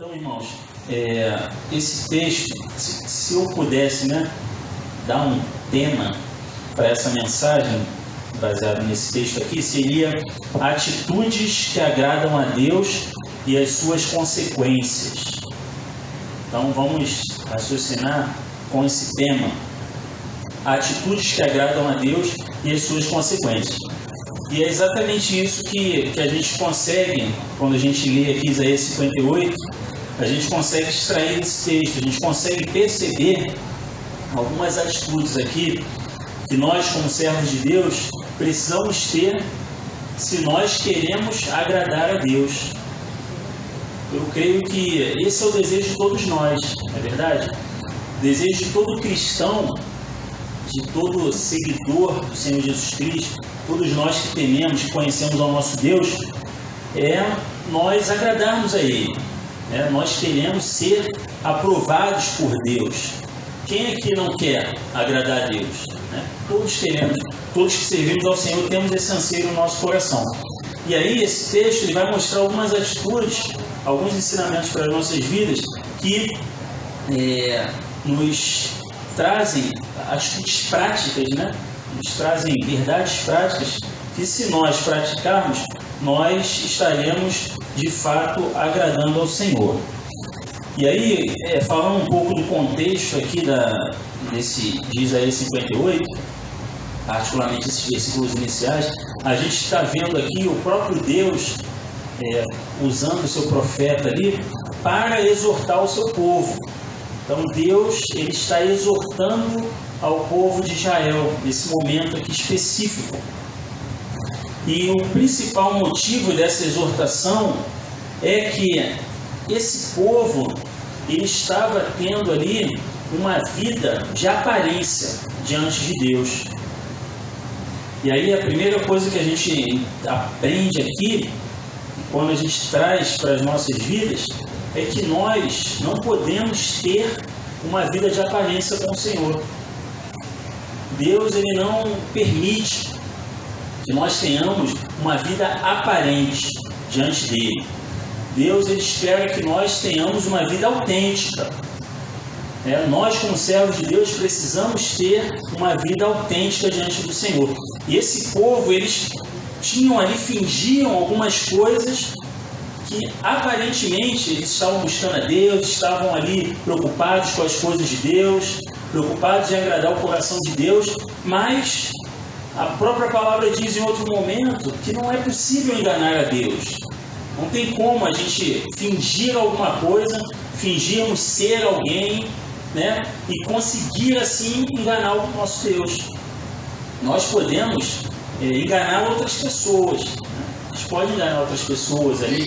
Então, irmãos, esse texto, se eu pudesse, dar um tema para essa mensagem, baseado nesse texto aqui, seria atitudes que agradam a Deus e as suas consequências. Então, vamos raciocinar com esse tema: atitudes que agradam a Deus e as suas consequências. E é exatamente isso que a gente consegue, quando a gente lê aqui Isaías 58, a gente consegue extrair desse texto, a gente consegue perceber algumas atitudes aqui que nós, como servos de Deus, precisamos ter se nós queremos agradar a Deus. Eu creio que esse é o desejo de todos nós, não é verdade? O desejo de todo cristão, de todo seguidor do Senhor Jesus Cristo, todos nós que tememos, que conhecemos ao nosso Deus, é nós agradarmos a Ele. Nós queremos ser aprovados por Deus. Quem aqui não quer agradar a Deus? Todos queremos, todos que servimos ao Senhor temos esse anseio no nosso coração. E aí esse texto ele vai mostrar algumas atitudes, alguns ensinamentos para as nossas vidas que nos trazem atitudes práticas, nos trazem verdades práticas que, se nós praticarmos, nós estaremos de fato agradando ao Senhor. E aí, falando um pouco do contexto aqui de Isaías 58, particularmente esses versículos iniciais, a gente está vendo aqui o próprio Deus usando o seu profeta ali para exortar o seu povo. Então Deus ele está exortando ao povo de Israel nesse momento aqui específico. E o principal motivo dessa exortação é que esse povo ele estava tendo ali uma vida de aparência diante de Deus. E aí a primeira coisa que a gente aprende aqui, quando a gente traz para as nossas vidas, é que nós não podemos ter uma vida de aparência com o Senhor. Deus ele não permite que nós tenhamos uma vida aparente diante dele. Deus ele espera que nós tenhamos uma vida autêntica. Nós, como servos de Deus, precisamos ter uma vida autêntica diante do Senhor. E esse povo, eles tinham ali, fingiam algumas coisas que aparentemente eles estavam buscando a Deus, estavam ali preocupados com as coisas de Deus, preocupados em agradar o coração de Deus, mas a própria palavra diz em outro momento que não é possível enganar a Deus. Não tem como a gente fingir alguma coisa, fingirmos ser alguém, e conseguir assim enganar o nosso Deus. Nós podemos enganar outras pessoas. A gente pode enganar outras pessoas ali,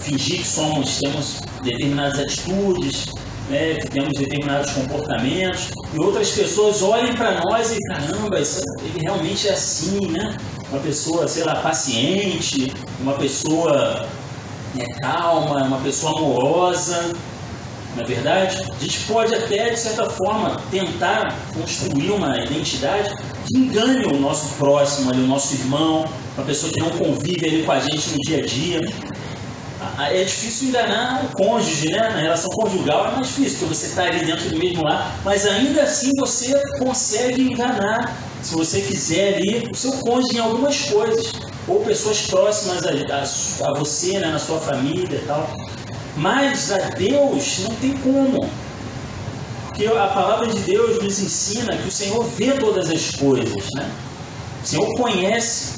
fingir que temos determinadas atitudes, que temos determinados comportamentos, e outras pessoas olhem para nós e caramba, ele realmente é assim, Uma pessoa, paciente, uma pessoa calma, uma pessoa amorosa. Não é verdade? A gente pode até, de certa forma, tentar construir uma identidade que engane o nosso próximo, o nosso irmão, uma pessoa que não convive ali com a gente no dia a dia. É difícil enganar o cônjuge, na relação conjugal é mais difícil, porque você está ali dentro do mesmo lar, mas ainda assim você consegue enganar, se você quiser ali, o seu cônjuge em algumas coisas, ou pessoas próximas a você, na sua família e tal. Mas a Deus não tem como, porque a palavra de Deus nos ensina que o Senhor vê todas as coisas, O Senhor conhece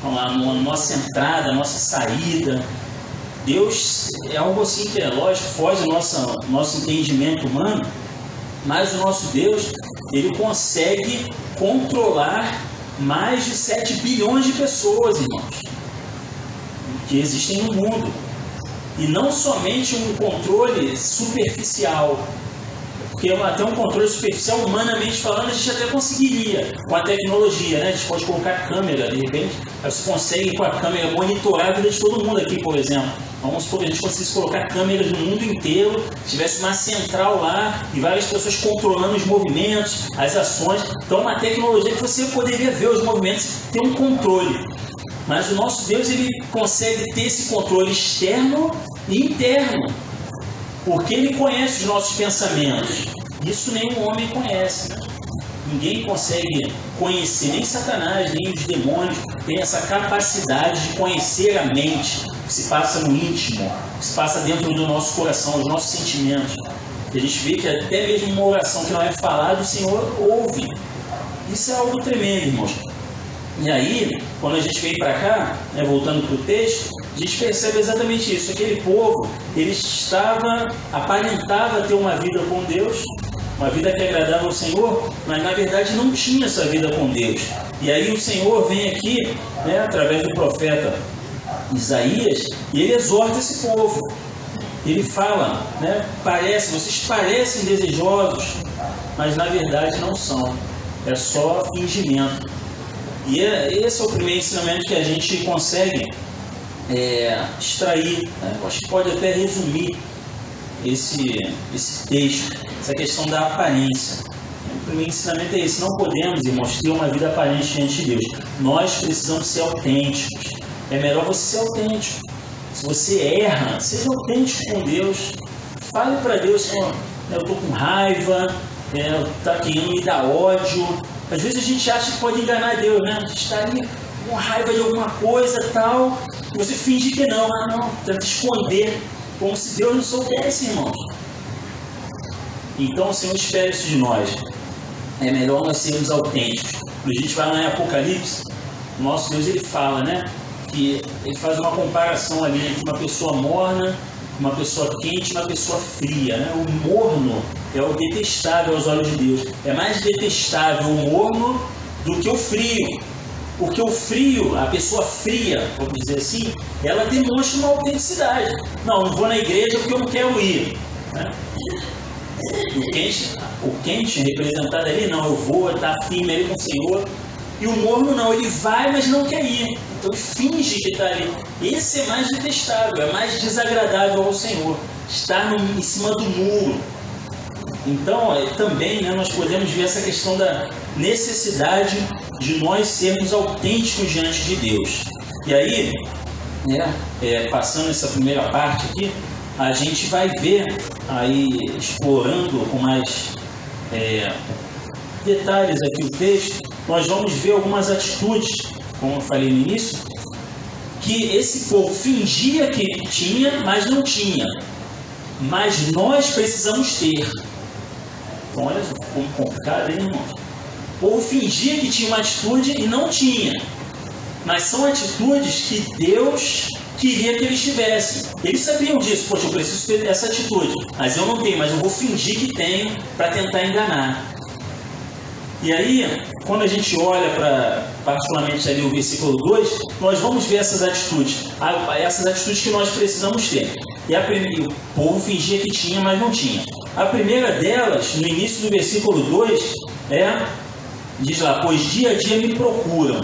a nossa entrada, a nossa saída. Deus é algo assim que, lógico, foge do nosso entendimento humano, mas o nosso Deus, ele consegue controlar mais de 7 bilhões de pessoas, irmãos, que existem no mundo. E não somente um controle superficial, porque até um controle superficial, humanamente falando, a gente até conseguiria com a tecnologia, A gente pode colocar câmera, de repente, aí você consegue com a câmera monitorar a vida de todo mundo aqui, por exemplo. Vamos supor que a gente conseguisse colocar câmeras no mundo inteiro, tivesse uma central lá e várias pessoas controlando os movimentos, as ações. Então, uma tecnologia que você poderia ver os movimentos, ter um controle. Mas o nosso Deus ele consegue ter esse controle externo e interno, porque Ele conhece os nossos pensamentos. Isso nenhum homem conhece, né? Ninguém consegue conhecer, nem Satanás, nem os demônios têm essa capacidade de conhecer a mente, o que se passa no íntimo, o que se passa dentro do nosso coração, os nossos sentimentos. E a gente vê que até mesmo uma oração que não é falada, o Senhor ouve. Isso é algo tremendo, irmãos. E aí, quando a gente vem para cá, né, voltando para o texto, a gente percebe exatamente isso. Aquele povo, ele aparentava ter uma vida com Deus, uma vida que agradava ao Senhor, mas na verdade não tinha essa vida com Deus. E aí o Senhor vem aqui, né, através do profeta Isaías, e ele exorta esse povo. Ele fala, né, vocês parecem desejosos, mas na verdade não são. É só fingimento. E esse é o primeiro ensinamento que a gente consegue extrair, né? Eu acho que pode até resumir esse texto, essa questão da aparência. O primeiro ensinamento é esse: não podemos, irmãos, ter uma vida aparente diante de Deus. Nós precisamos ser autênticos. É melhor você ser autêntico. Se você erra, seja autêntico com Deus. Fale para Deus: Senhor, eu estou com raiva, está querendo me dar ódio. Às vezes a gente acha que pode enganar Deus, né? A gente está ali com raiva de alguma coisa tal, e você finge que não. Tenta esconder, como se Deus não soubesse, irmãos. Então o Senhor espera isso de nós. É melhor nós sermos autênticos. Quando a gente vai lá em Apocalipse, o nosso Deus, ele fala, né, que ele faz uma comparação ali entre uma pessoa morna, uma pessoa quente e uma pessoa fria, né? O morno é o detestável aos olhos de Deus. É mais detestável o morno do que o frio. Porque o frio, a pessoa fria, vamos dizer assim, ela demonstra uma autenticidade. Não vou na igreja porque eu não quero ir, né? O quente representado ali, não, eu vou estar firme ali com o Senhor. E o morno não, ele vai, mas não quer ir. Então ele finge que está ali. Esse é mais detestável, é mais desagradável ao Senhor. Estar em cima do muro. Então, também, né, nós podemos ver essa questão da necessidade de nós sermos autênticos diante de Deus. E aí, passando essa primeira parte aqui, a gente vai ver, aí explorando com mais detalhes aqui o texto, nós vamos ver algumas atitudes, como eu falei no início, que esse povo fingia que tinha, mas não tinha. Mas nós precisamos ter. Então, olha como complicado, hein, irmão? O povo fingia que tinha uma atitude e não tinha. Mas são atitudes que Deus queria que eles tivessem. Eles sabiam disso. Poxa, eu preciso ter essa atitude. Mas eu não tenho, mas eu vou fingir que tenho para tentar enganar. E aí, quando a gente olha para, particularmente ali o versículo 2, nós vamos ver essas atitudes que nós precisamos ter. E o povo fingia que tinha, mas não tinha. A primeira delas, no início do versículo 2, diz lá: pois dia a dia me procuram.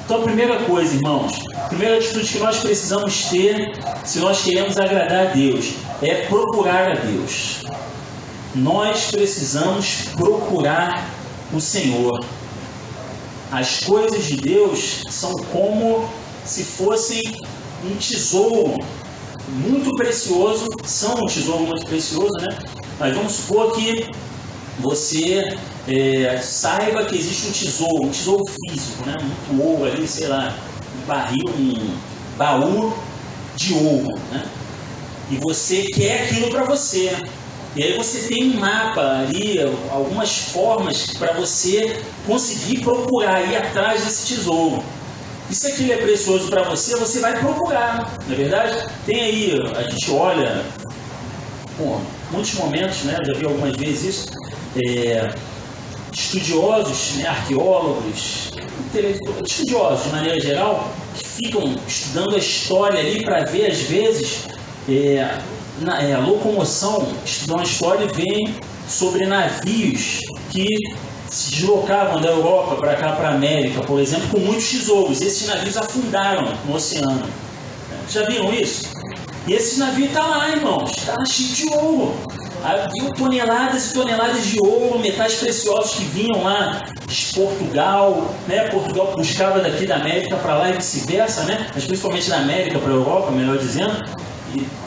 Então a primeira coisa, irmãos, a primeira atitude que nós precisamos ter, se nós queremos agradar a Deus, é procurar a Deus. Nós precisamos procurar o Senhor. As coisas de Deus são como se fossem um tesouro muito precioso. São um tesouro muito precioso, né? Mas vamos supor que você saiba que existe um tesouro físico, né? Muito ouro ali, sei lá, um baú de ouro, né? E você quer aquilo para você. E aí você tem um mapa ali, algumas formas para você conseguir procurar, ir atrás desse tesouro. E se aquilo é precioso para você, você vai procurar, não é verdade? Tem aí, a gente olha, muitos momentos, né? Já vi algumas vezes isso, estudiosos, né, arqueólogos, estudiosos de maneira geral, que ficam estudando a história ali para ver, às vezes, a locomoção, estudando a história, e veem sobre navios que se deslocavam da Europa para cá, para a América, por exemplo, com muitos tesouros. Esses navios afundaram no oceano. Já viram isso? E esse navio está lá, irmãos, está cheio de ouro. Havia toneladas e toneladas de ouro, metais preciosos que vinham lá de Portugal, né? Portugal buscava daqui da América para lá e vice-versa, né? Mas principalmente da América para a Europa, melhor dizendo.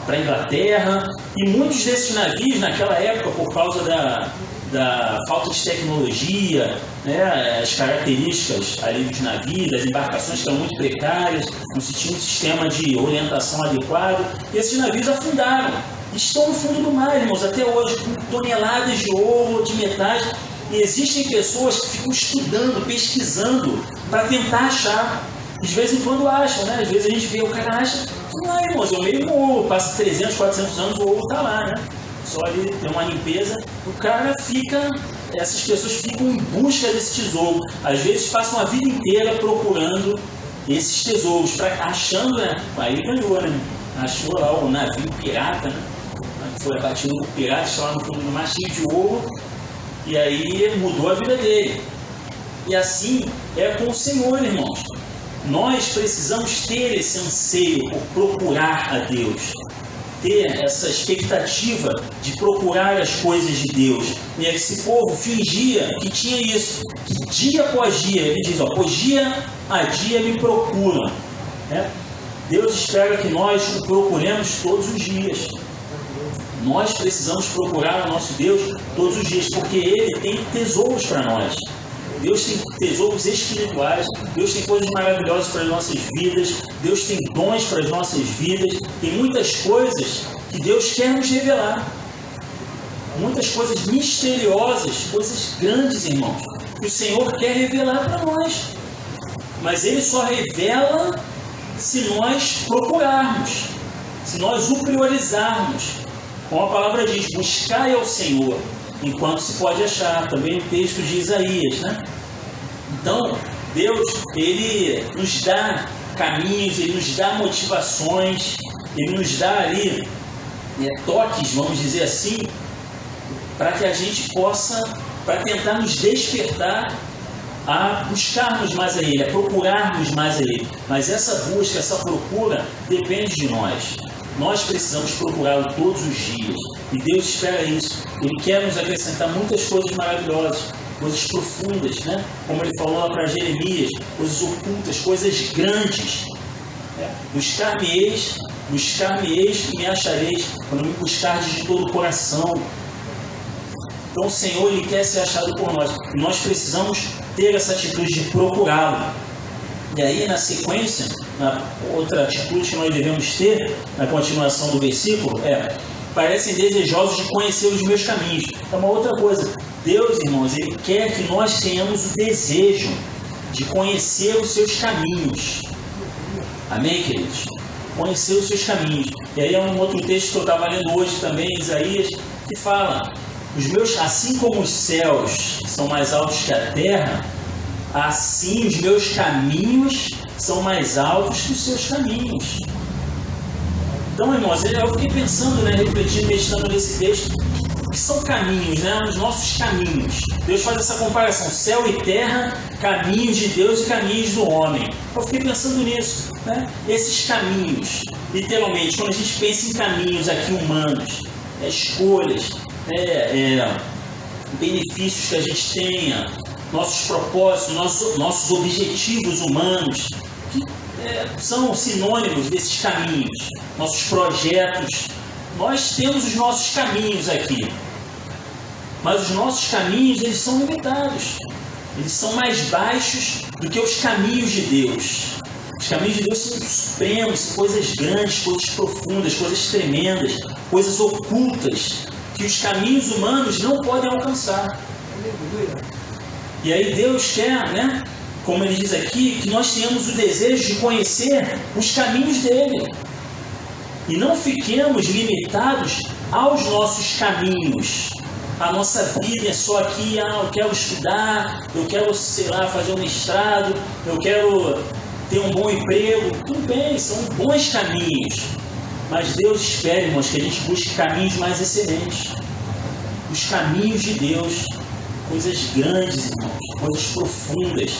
para a Inglaterra, e muitos desses navios naquela época, por causa da falta de tecnologia, né, as características ali dos navios, das embarcações que eram muito precárias, não se tinha um sistema de orientação adequado, e esses navios afundaram. Estão no fundo do mar, irmãos, até hoje, com toneladas de ouro, de metais, e existem pessoas que ficam estudando, pesquisando, para tentar achar. De vez em quando acham, né? Às vezes a gente vê, o cara acha, não, irmãos, é o mesmo ouro, passa 300, 400 anos, o ouro está lá, né? Só ali tem uma limpeza, o cara fica, essas pessoas ficam em busca desse tesouro. Às vezes passam a vida inteira procurando esses tesouros, achando, né? Aí ganhou, né? Achou lá o navio pirata, né? Foi abatido por piratas, está lá no fundo do mar, cheio de ouro, e aí mudou a vida dele. E assim é com o Senhor, irmãos. Nós precisamos ter esse anseio por procurar a Deus, ter essa expectativa de procurar as coisas de Deus. E esse povo fingia que tinha isso, que dia após dia, ele diz, ó, pois dia a dia me procuram. Né? Deus espera que nós o procuremos todos os dias. Nós precisamos procurar o nosso Deus todos os dias, porque Ele tem tesouros para nós. Deus tem tesouros espirituais, Deus tem coisas maravilhosas para as nossas vidas, Deus tem dons para as nossas vidas, tem muitas coisas que Deus quer nos revelar. Muitas coisas misteriosas, coisas grandes, irmãos, que o Senhor quer revelar para nós. Mas Ele só revela se nós procurarmos, se nós o priorizarmos. Como a palavra diz, buscai ao Senhor enquanto se pode achar, também no texto de Isaías, né? Então, Deus, Ele nos dá caminhos, Ele nos dá motivações, Ele nos dá ali toques, vamos dizer assim, para que a gente possa, para tentar nos despertar a buscarmos mais a Ele, a procurarmos mais a Ele. Mas essa busca, essa procura, depende de nós. Nós precisamos procurá-lo todos os dias. E Deus espera isso. Ele quer nos acrescentar muitas coisas maravilosas, coisas profundas, né? Como Ele falou lá para Jeremias, coisas ocultas, coisas grandes. Buscar-me-eis e me achareis, quando me buscardes de todo o coração. Então o Senhor, Ele quer ser achado por nós. E nós precisamos ter essa atitude de procurá-lo. E aí, na sequência, na outra atitude que nós devemos ter, na continuação do versículo, parecem desejosos de conhecer os meus caminhos. É uma outra coisa. Deus, irmãos, Ele quer que nós tenhamos o desejo de conhecer os seus caminhos. Amém, queridos? Conhecer os seus caminhos. E aí é um outro texto que eu estava lendo hoje também, Isaías, que fala, assim como os céus são mais altos que a terra, assim os meus caminhos são mais altos que os seus caminhos. Então, irmãos, eu fiquei pensando, né, refletindo, meditando nesse texto, que são caminhos, né, os nossos caminhos. Deus faz essa comparação, céu e terra, caminhos de Deus e caminhos do homem. Eu fiquei pensando nisso, né, esses caminhos, literalmente, quando a gente pensa em caminhos aqui humanos, escolhas, benefícios que a gente tenha, nossos propósitos, nossos objetivos humanos, que são sinônimos desses caminhos, nossos projetos. Nós temos os nossos caminhos aqui, mas os nossos caminhos, eles são limitados, eles são mais baixos do que os caminhos de Deus. Os caminhos de Deus são supremos, são coisas grandes, coisas profundas, coisas tremendas, coisas ocultas, que os caminhos humanos não podem alcançar. E aí Deus quer, né, como Ele diz aqui, que nós tenhamos o desejo de conhecer os caminhos dEle. E não fiquemos limitados aos nossos caminhos. A nossa vida é só aqui, eu quero estudar, eu quero, sei lá, fazer um mestrado, eu quero ter um bom emprego. Tudo bem, são bons caminhos. Mas Deus espera, irmãos, que a gente busque caminhos mais excelentes. Os caminhos de Deus, coisas grandes, irmãos, coisas profundas,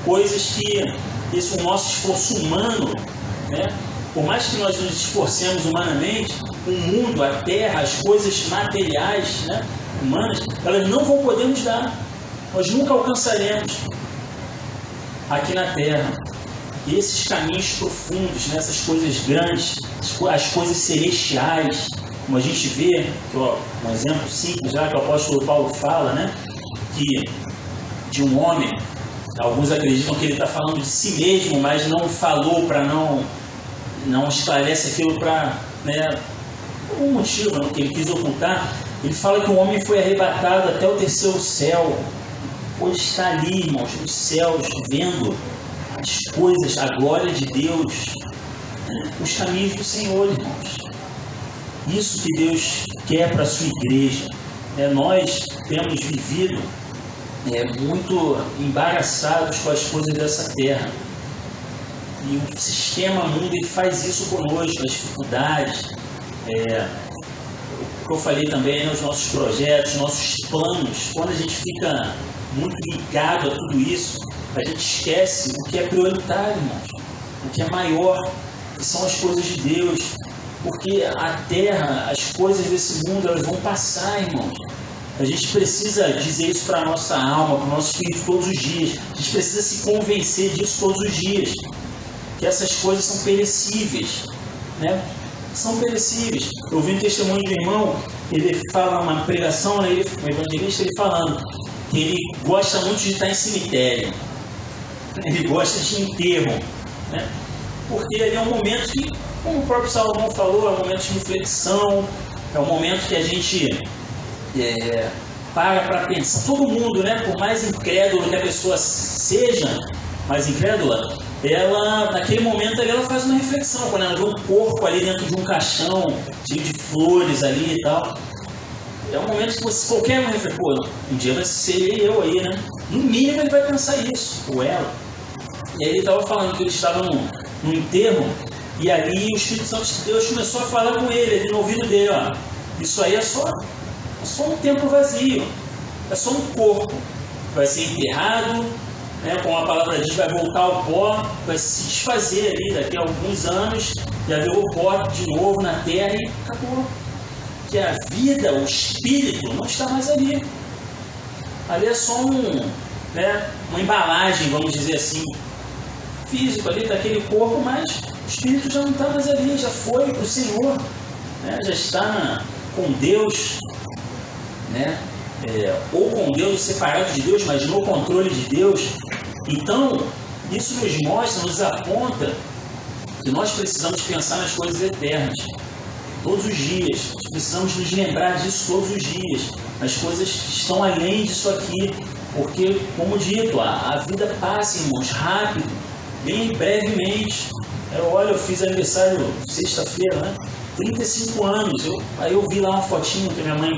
coisas que esse nosso esforço humano, né? Por mais que nós nos esforcemos humanamente, o mundo, a terra, as coisas materiais, né, humanas, elas não vão poder nos dar. Nós nunca alcançaremos aqui na terra. esses caminhos profundos, né, essas coisas grandes, as coisas celestiais, como a gente vê, que, ó, um exemplo simples já que o apóstolo Paulo fala, né, que de um homem, alguns acreditam que ele está falando de si mesmo, mas não falou para não esclarece aquilo para, né, um motivo, né, que ele quis ocultar. Ele fala que o homem foi arrebatado até o terceiro céu. Hoje está ali, irmãos, nos céus, vendo as coisas, a glória de Deus, os caminhos do Senhor, irmãos. Isso que Deus quer para a sua igreja. Nós temos vivido muito embaraçados com as coisas dessa terra. E o sistema mundo ele faz isso conosco, as dificuldades. O que eu falei também, os nossos projetos, nossos planos. Quando a gente fica muito ligado a tudo isso, a gente esquece o que é prioritário, irmãos, o que é maior, que são as coisas de Deus, porque a terra, as coisas desse mundo, elas vão passar, irmãos. A gente precisa dizer isso para a nossa alma, para o nosso espírito todos os dias. A gente precisa se convencer disso todos os dias, que essas coisas são perecíveis, né? São perecíveis. Eu ouvi um testemunho de um irmão, ele fala uma pregação, né, um evangelista, ele falando que ele gosta muito de estar em cemitério, ele gosta de enterro, né? Porque ali é um momento que, como o próprio Salomão falou, é um momento de reflexão, é um momento que a gente para pensar. Todo mundo, né, por mais incrédulo que a pessoa seja, mais incrédula, ela, naquele momento ali, ela faz uma reflexão, quando ela vê um corpo ali dentro de um caixão, cheio de flores ali e tal. É um momento que você, qualquer um reflete, pô, um dia vai ser eu aí, né? No mínimo ele vai pensar isso, ou ela. E aí ele estava falando que ele estava no enterro, e ali o Espírito Santo de Deus começou a falar com ele, ali no ouvido dele, ó, isso aí é só um templo vazio, é só um corpo, vai ser enterrado, né, como a palavra diz, vai voltar ao pó, vai se desfazer ali daqui a alguns anos, já viu o pó de novo na terra e acabou. Que a vida, o espírito, não está mais ali. Ali é só uma embalagem, vamos dizer assim, físico ali daquele corpo, mas o espírito já não está mais ali, já foi para o Senhor, né, já está com Deus, né, ou com Deus, separado de Deus, mas no controle de Deus. Então, isso nos mostra, nos aponta que nós precisamos pensar nas coisas eternas, todos os dias. Nós precisamos nos lembrar disso todos os dias. As coisas estão além disso aqui, porque, como dito, a vida passa, irmãos, rápido, bem brevemente. Eu fiz aniversário sexta-feira, né? 35 anos. Aí eu vi lá uma fotinho que minha mãe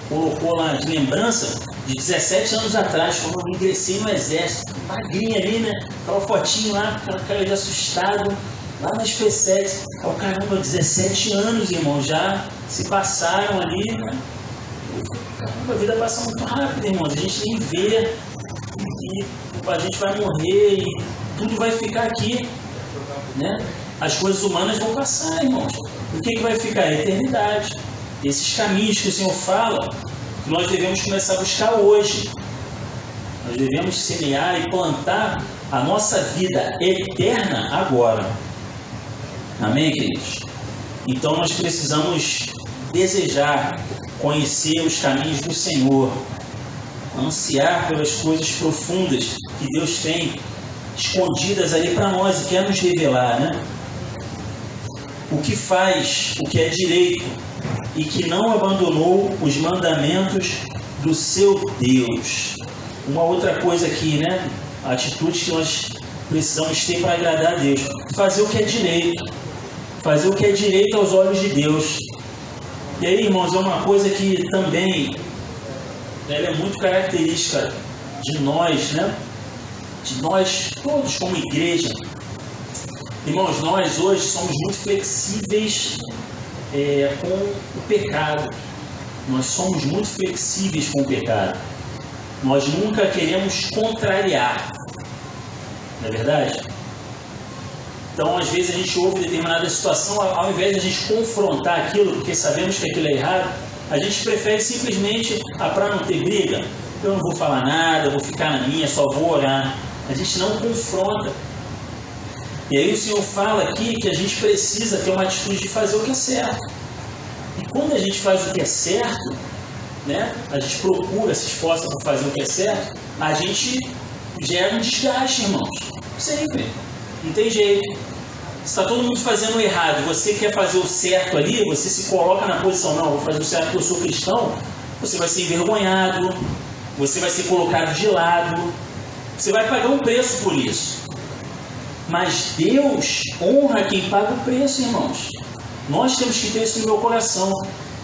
colocou lá de lembrança de 17 anos atrás, quando eu ingressei no exército, magrinha ali, né? Aquela fotinho lá, aquela cara de assustado, lá na SpaceX. Caramba, 17 anos, irmão, já se passaram ali, né? Caramba, a vida passa muito rápido, irmãos. A gente nem vê, e a gente vai morrer e tudo vai ficar aqui, né? As coisas humanas vão passar, irmãos. O que vai ficar? A eternidade. Esses caminhos que o Senhor fala, que nós devemos começar a buscar hoje. Nós devemos semear e plantar a nossa vida eterna agora. Amém, queridos? Então nós precisamos desejar conhecer os caminhos do Senhor, ansiar pelas coisas profundas que Deus tem escondidas ali para nós e quer nos revelar, né? O que faz, o que é direito e que não abandonou os mandamentos do seu Deus. Uma outra coisa aqui, né? A atitude que nós precisamos ter para agradar a Deus. Fazer o que é direito. Fazer o que é direito aos olhos de Deus. E aí, irmãos, é uma coisa que também ela é muito característica de nós, né? De nós todos como igreja. Irmãos, nós hoje somos muito flexíveis com o pecado. Nós somos muito flexíveis com o pecado. Nós nunca queremos contrariar. Não é verdade? Então, às vezes, a gente ouve determinada situação, ao invés de a gente confrontar aquilo, porque sabemos que aquilo é errado, a gente prefere simplesmente, para não ter briga, eu não vou falar nada, vou ficar na minha, só vou orar. A gente não confronta. E aí o Senhor fala aqui que a gente precisa ter uma atitude de fazer o que é certo. E quando a gente faz o que é certo, né, a gente procura, se esforça para fazer o que é certo, a gente gera um desgaste, irmãos. Sempre. Não tem jeito. Se está todo mundo fazendo o errado, você quer fazer o certo ali, você se coloca na posição, não, vou fazer o certo porque eu sou cristão, você vai ser envergonhado, você vai ser colocado de lado, você vai pagar um preço por isso. Mas Deus honra quem paga o preço, irmãos. Nós temos que ter isso no meu coração.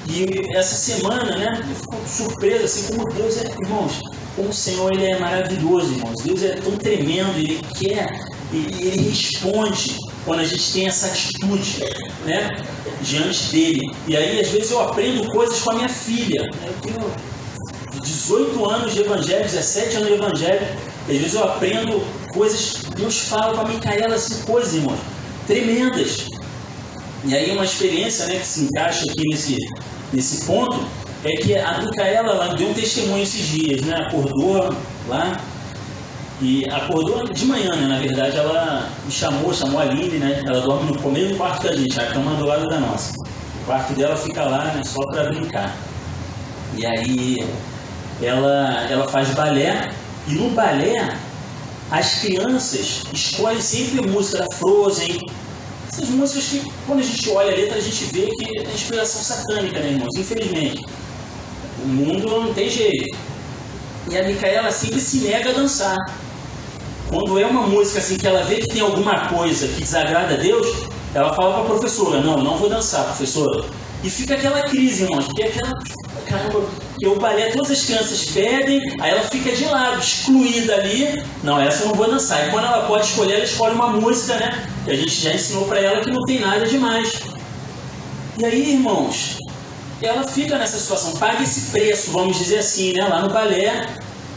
E essa semana, né, eu fico surpreso, assim, como Deus é, irmãos, como o Senhor, Ele é maravilhoso, irmãos. Deus é tão tremendo, Ele quer, Ele responde quando a gente tem essa atitude, né, diante dEle. E aí, às vezes, eu aprendo coisas com a minha filha. Eu tenho 18 anos de evangelho, 17 anos de evangelho, e às vezes eu aprendo coisas, Deus fala para a Micaela, assim, coisas, irmãos, tremendas. E aí uma experiência, né, que se encaixa aqui nesse ponto, é que a Micaela, ela deu um testemunho esses dias, né, acordou lá, e acordou de manhã, né, na verdade, ela me chamou a Aline, né, ela dorme no mesmo quarto da gente, a cama do lado da nossa. O quarto dela fica lá, né, só para brincar. E aí ela faz balé, e no balé as crianças escolhem sempre a música da Frozen, essas músicas que quando a gente olha a letra a gente vê que é inspiração satânica, né, irmãos? Infelizmente. O mundo não tem jeito. E a Micaela sempre se nega a dançar. Quando é uma música assim que ela vê que tem alguma coisa que desagrada a Deus, ela fala para a professora, não vou dançar, professora. E fica aquela crise, irmãos, porque é aquela... Caramba, que o balé, todas as crianças pedem, aí ela fica de lado, excluída ali. Não, essa eu não vou dançar. E quando ela pode escolher, ela escolhe uma música, né? Que a gente já ensinou para ela que não tem nada demais. E aí, irmãos, ela fica nessa situação, paga esse preço, vamos dizer assim, né? Lá no balé,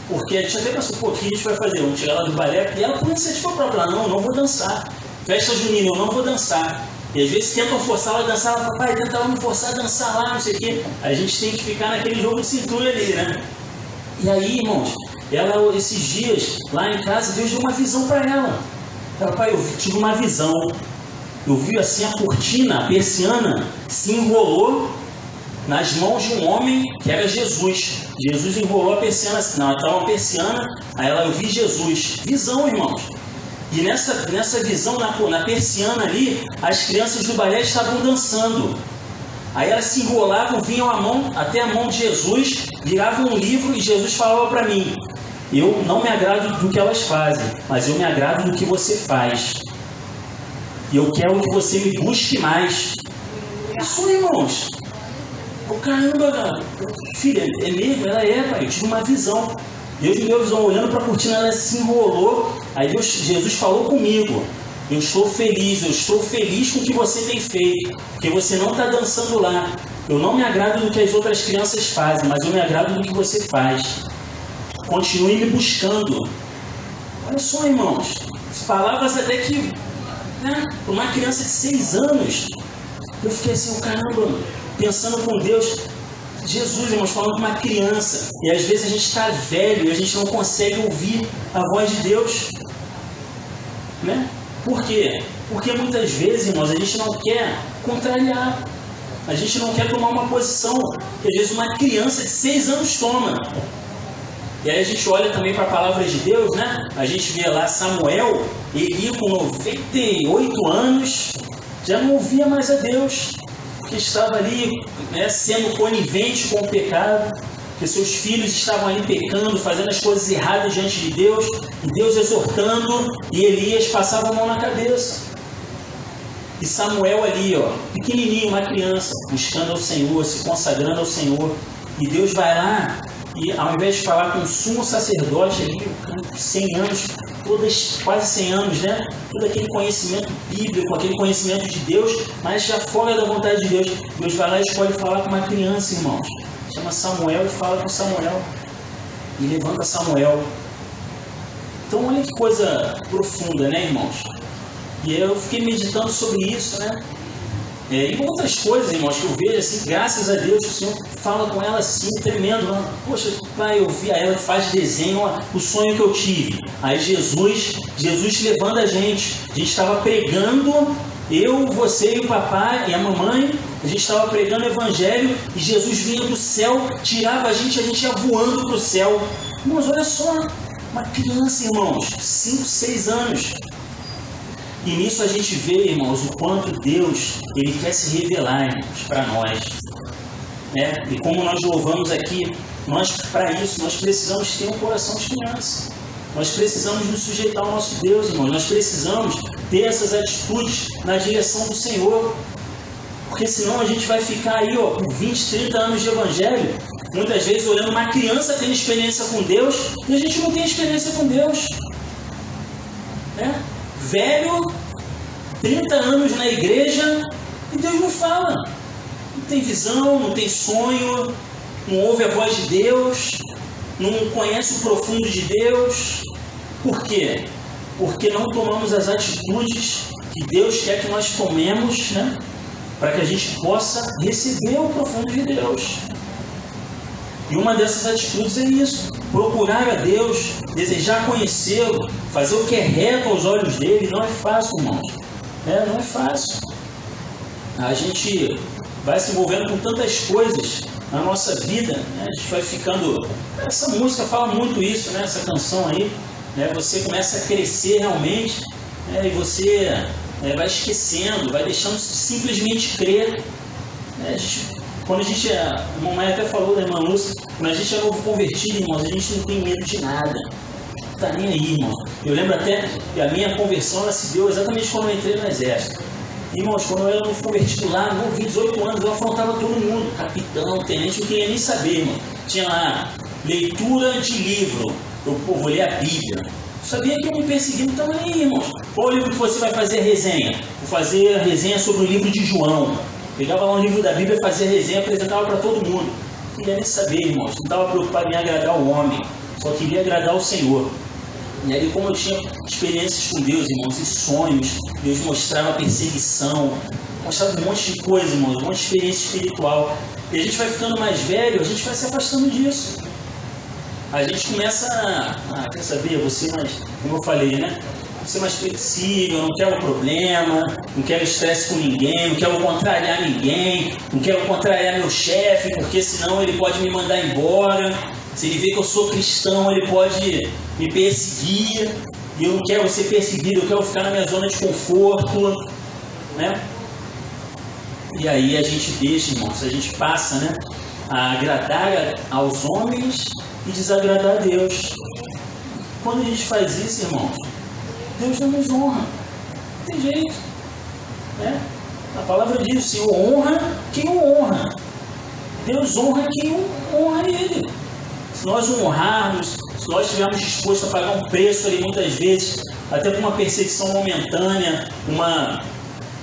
porque a gente até pensou, pô, o que a gente vai fazer? Vamos tirar ela do balé, e ela por iniciativa própria, ela, não vou dançar. Festa junina, eu não vou dançar. E às vezes tentam forçar ela a dançar, ela, papai, tenta me forçar a dançar lá, não sei o quê. A gente tem que ficar naquele jogo de cintura ali, né? E aí, irmãos, ela, esses dias, lá em casa, Deus deu uma visão para ela. Ela, pai, eu tive uma visão. Eu vi assim a cortina, a persiana, se enrolou nas mãos de um homem que era Jesus. Jesus enrolou a persiana, não, estava uma persiana, aí ela, eu vi Jesus. Visão, irmãos. E nessa visão, na persiana ali, as crianças do balé estavam dançando. Aí elas se enrolavam, vinham até a mão de Jesus, viravam um livro e Jesus falava para mim, eu não me agrado do que elas fazem, mas eu me agrado do que você faz. E eu quero que você me busque mais. Isso, irmãos. Oh, caramba, cara. Filha, é mesmo? Ela é, pai. Eu tive uma visão. Deus me deu a visão, olhando para a cortina, ela se enrolou. Aí Jesus falou comigo. Eu estou feliz com o que você tem feito. Porque você não está dançando lá. Eu não me agrado do que as outras crianças fazem, mas eu me agrado do que você faz. Continue me buscando. Olha só, irmãos. As palavras até que, né, para uma criança de 6 anos, eu fiquei assim, caramba, pensando com Deus. Jesus, irmãos, falando com uma criança. E às vezes a gente está velho e a gente não consegue ouvir a voz de Deus. Né? Por quê? Porque muitas vezes, irmãos, a gente não quer contrariar. A gente não quer tomar uma posição que às vezes uma criança de 6 anos toma. E aí a gente olha também para a palavra de Deus, né? A gente vê lá Samuel, Eli com 98 anos, já não ouvia mais a Deus. Que estava ali, né, sendo conivente com o pecado, que seus filhos estavam ali pecando, fazendo as coisas erradas diante de Deus, e Deus exortando, e Elias passava a mão na cabeça. E Samuel ali, ó, pequenininho, uma criança, buscando ao Senhor, se consagrando ao Senhor, e Deus vai lá, e ao invés de falar com o sumo sacerdote ali, 100 anos, quase 100 anos, né? Todo aquele conhecimento bíblico, aquele conhecimento de Deus, mas já fora da vontade de Deus. Deus vai lá e escolhe falar com uma criança, irmãos. Chama Samuel e fala com Samuel. E levanta Samuel. Então olha que coisa profunda, né, irmãos? E eu fiquei meditando sobre isso, né? E outras coisas, irmãos, que eu vejo assim, graças a Deus, o Senhor fala com ela assim, tremendo. Poxa, pai, eu vi, aí ela faz desenho, ó, o sonho que eu tive. Aí Jesus levando a gente estava pregando, eu, você e o papai e a mamãe, a gente estava pregando o evangelho e Jesus vinha do céu, tirava a gente ia voando para o céu. Irmãos, olha só, uma criança, irmãos, 5, 6 anos. E nisso a gente vê, irmãos, o quanto Deus, Ele quer se revelar, irmãos, para nós. Né? E como nós louvamos aqui, para isso, nós precisamos ter um coração de criança. Nós precisamos nos sujeitar ao nosso Deus, irmãos. Nós precisamos ter essas atitudes na direção do Senhor. Porque senão a gente vai ficar aí, ó, com 20, 30 anos de evangelho, muitas vezes olhando uma criança tendo experiência com Deus, e a gente não tem experiência com Deus. Né? Velho, 30 anos na igreja, e Deus não fala. Não tem visão, não tem sonho, não ouve a voz de Deus, não conhece o profundo de Deus. Por quê? Porque não tomamos as atitudes que Deus quer que nós tomemos, né? Para que a gente possa receber o profundo de Deus. E uma dessas atitudes é isso: procurar a Deus, desejar conhecê-lo, fazer o que é reto aos olhos dele. Não é fácil, irmãos. Não é fácil. A gente vai se envolvendo com tantas coisas na nossa vida, né? A gente vai ficando... Essa música fala muito isso, né? Essa canção aí, né? Você começa a crescer realmente, né? E você vai esquecendo, vai deixando de simplesmente crer, né? Quando a gente... A mamãe até falou da irmã Lúcia, quando a gente é novo convertido, irmãos, a gente não tem medo de nada. Não está nem aí, irmão. Eu lembro até que a minha conversão ela se deu exatamente quando eu entrei no exército. Irmãos, quando eu era novo convertido lá, eu tinha 18 anos, eu afrontava todo mundo, capitão, tenente, eu queria nem saber, irmão. Tinha lá leitura de livro, eu vou ler a Bíblia. Eu sabia que eu me persegui, não estava nem aí, irmãos. Qual livro que você vai fazer a resenha? Vou fazer a resenha sobre o livro de João. Pegava lá um livro da Bíblia, fazia a resenha, apresentava para todo mundo. Não queria nem saber, irmãos, não estava preocupado em agradar o homem, só queria agradar o Senhor. E aí, como eu tinha experiências com Deus, irmãos, e sonhos, Deus mostrava perseguição, mostrava um monte de coisa, irmãos, um monte de experiência espiritual. E a gente vai ficando mais velho, a gente vai se afastando disso. A gente começa quer saber, você mais, como eu falei, né? Ser mais flexível, não quero problema, não quero estresse com ninguém, não quero contrariar ninguém, não quero contrariar meu chefe, porque senão ele pode me mandar embora. Se ele vê que eu sou cristão, ele pode me perseguir, e eu não quero ser perseguido, eu quero ficar na minha zona de conforto, né? E aí a gente deixa, irmãos, a gente passa, né, a agradar aos homens e desagradar a Deus. Quando a gente faz isso, irmãos, Deus não nos honra, não tem jeito, né? A palavra diz: o Senhor honra quem o honra, Deus honra quem honra Ele. Se nós o honrarmos, se nós estivermos dispostos a pagar um preço ali, muitas vezes, até por uma perseguição momentânea, uma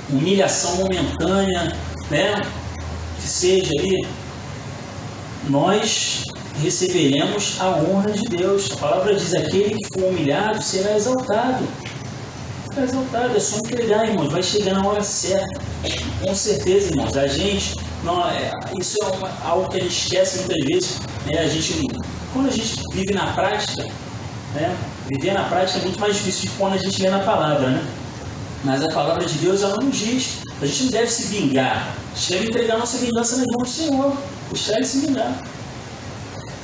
humilhação momentânea, né? Que seja ali, nós receberemos a honra de Deus. A palavra diz: aquele que for humilhado será exaltado. Será exaltado, é só entregar, irmãos, vai chegar na hora certa. Com certeza, irmãos, a gente, não, isso é algo que a gente esquece muitas vezes, né? Quando a gente vive na prática, né? Viver na prática é muito mais difícil de quando a gente lê na palavra, né? Mas a palavra de Deus, ela nos diz: a gente não deve se vingar, a gente deve entregar a nossa vingança nas mãos do Senhor, deixar Ele se vingar.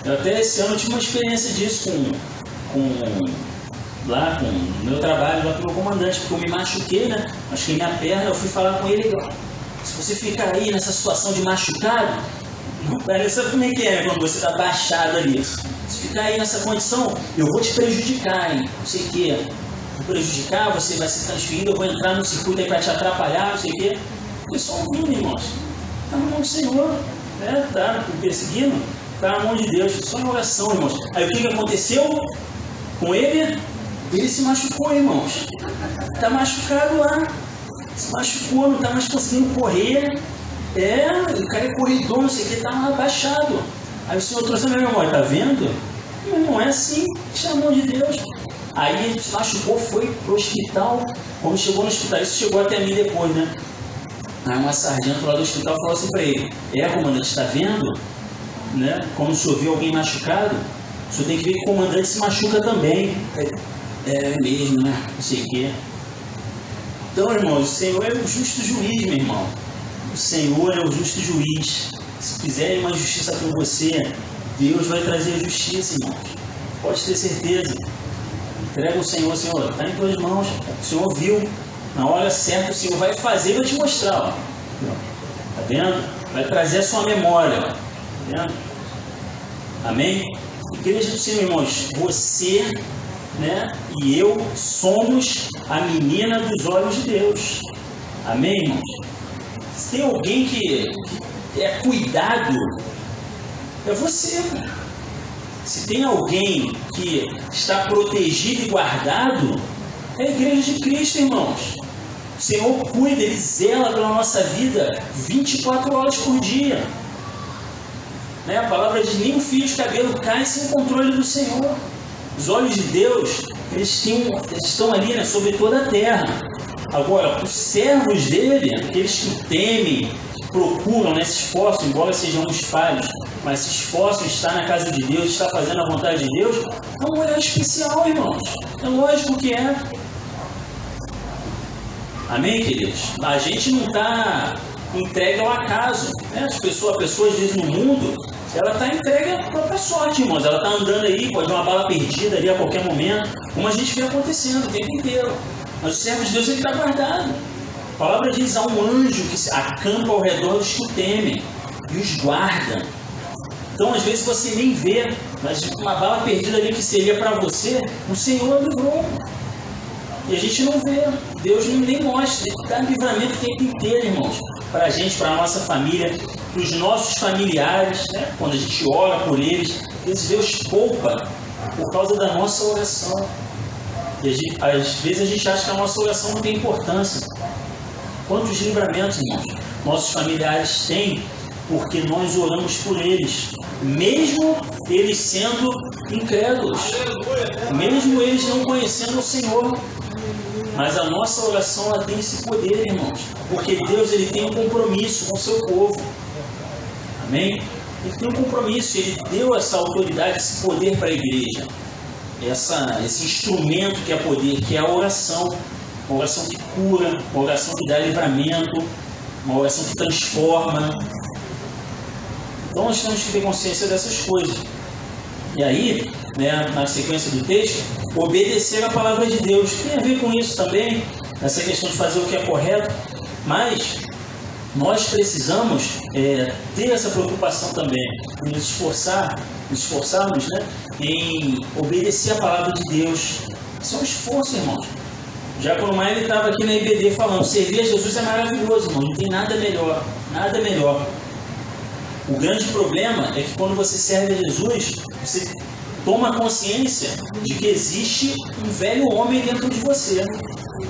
Eu até esse ano tive uma experiência disso com o meu trabalho, lá com o meu comandante, porque eu me machuquei, né? Machuquei minha perna, eu fui falar com ele: se você ficar aí nessa situação de machucado, sabe como é que é quando você está baixado ali? Se ficar aí nessa condição, eu vou te prejudicar, hein? Não sei o que. Vou prejudicar, você vai ser transferido, eu vou entrar no circuito aí para te atrapalhar, não sei o que. Eu sou ouvindo, irmãos. Está na mão do Senhor, né? Tá perseguindo, está na mão de Deus. Só em oração, irmãos. Aí o que aconteceu com ele? Ele se machucou, irmãos. Está machucado lá. Se machucou, não está mais conseguindo correr. O cara é corredor, não sei o que, está lá abaixado. Aí o Senhor trouxe a minha memória: está vendo? Não é assim, isso é a mão de Deus. Aí ele se machucou, foi para o hospital. Quando chegou no hospital, isso chegou até mim depois, né? Aí uma sargento lá do hospital falou assim para ele: comandante, está vendo? Né? Quando o senhor vê alguém machucado, o senhor tem que ver que o comandante se machuca também. É mesmo, né? Não sei o quê. Então, irmãos, o Senhor é o justo juiz, meu irmão. O Senhor é o justo juiz. Se fizerem uma justiça com você, Deus vai trazer a justiça, irmãos. Pode ter certeza. Entrega o Senhor, Senhor, está em tuas mãos. O Senhor viu. Na hora certa, o Senhor vai fazer e vai te mostrar. Ó. Tá vendo? Vai trazer a sua memória. Ó. Tá vendo? Amém? Igreja do Senhor, irmãos, você, né, e eu somos a menina dos olhos de Deus. Amém, irmãos? Se tem alguém que é cuidado, é você. Se tem alguém que está protegido e guardado, é a igreja de Cristo, irmãos. O Senhor cuida, Ele zela pela nossa vida 24 horas por dia. Né? A palavra diz: nem um fio de cabelo cai sem o controle do Senhor. Os olhos de Deus, eles estão ali, né, sobre toda a terra. Agora, os servos dele, aqueles que temem, que procuram, né, se esforçam, embora sejamos falhos, mas se esforçam em estar na casa de Deus, estar fazendo a vontade de Deus, é um olhar especial, irmãos. É lógico que é. Amém, queridos? A gente não está entregue ao acaso. Né? A pessoa às vezes no mundo, ela está entregue à própria sorte, irmãos. Ela está andando aí, pode ter uma bala perdida ali a qualquer momento, como a gente vê acontecendo o tempo inteiro. Mas o servo de Deus, ele está guardado. A palavra diz: há um anjo que acampa ao redor dos que o temem e os guarda. Então, às vezes você nem vê, mas uma bala perdida ali que seria para você, o Senhor livrou. E a gente não vê. Deus nem mostra. Ele dá livramento o tempo inteiro, irmãos. Para a gente, para a nossa família, para os nossos familiares, né? Quando a gente ora por eles, Deus poupa por causa da nossa oração. E às vezes a gente acha que a nossa oração não tem importância. Quantos livramentos, irmãos, nossos familiares têm porque nós oramos por eles, mesmo eles sendo incrédulos, mesmo eles não conhecendo o Senhor. Mas a nossa oração, ela tem esse poder, irmãos, porque Deus, ele tem um compromisso com o seu povo. Amém? Ele tem um compromisso, ele deu essa autoridade, esse poder para a igreja, esse instrumento que é poder, que é a oração. Uma oração que cura, uma oração que dá livramento, uma oração que transforma. Então nós temos que ter consciência dessas coisas. E aí, né, na sequência do texto, obedecer a palavra de Deus. Tem a ver com isso também, essa questão de fazer o que é correto, mas nós precisamos ter essa preocupação também, em nos esforçarmos, né, em obedecer a palavra de Deus. Isso é um esforço, irmãos. Diácono Maia estava aqui na IBD falando: servir a Jesus é maravilhoso, irmão, não tem nada melhor, nada melhor. O grande problema é que quando você serve a Jesus, você toma consciência de que existe um velho homem dentro de você.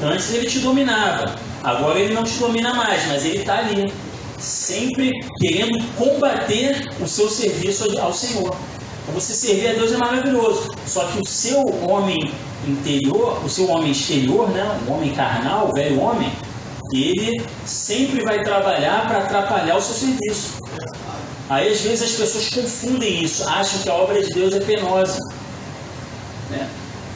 Antes ele te dominava, agora ele não te domina mais, mas ele está ali, sempre querendo combater o seu serviço ao Senhor. Então, você servir a Deus é maravilhoso, só que o seu homem interior, o seu homem exterior, né, o homem carnal, o velho homem, ele sempre vai trabalhar para atrapalhar o seu serviço. Aí às vezes as pessoas confundem isso, acham que a obra de Deus é penosa, né?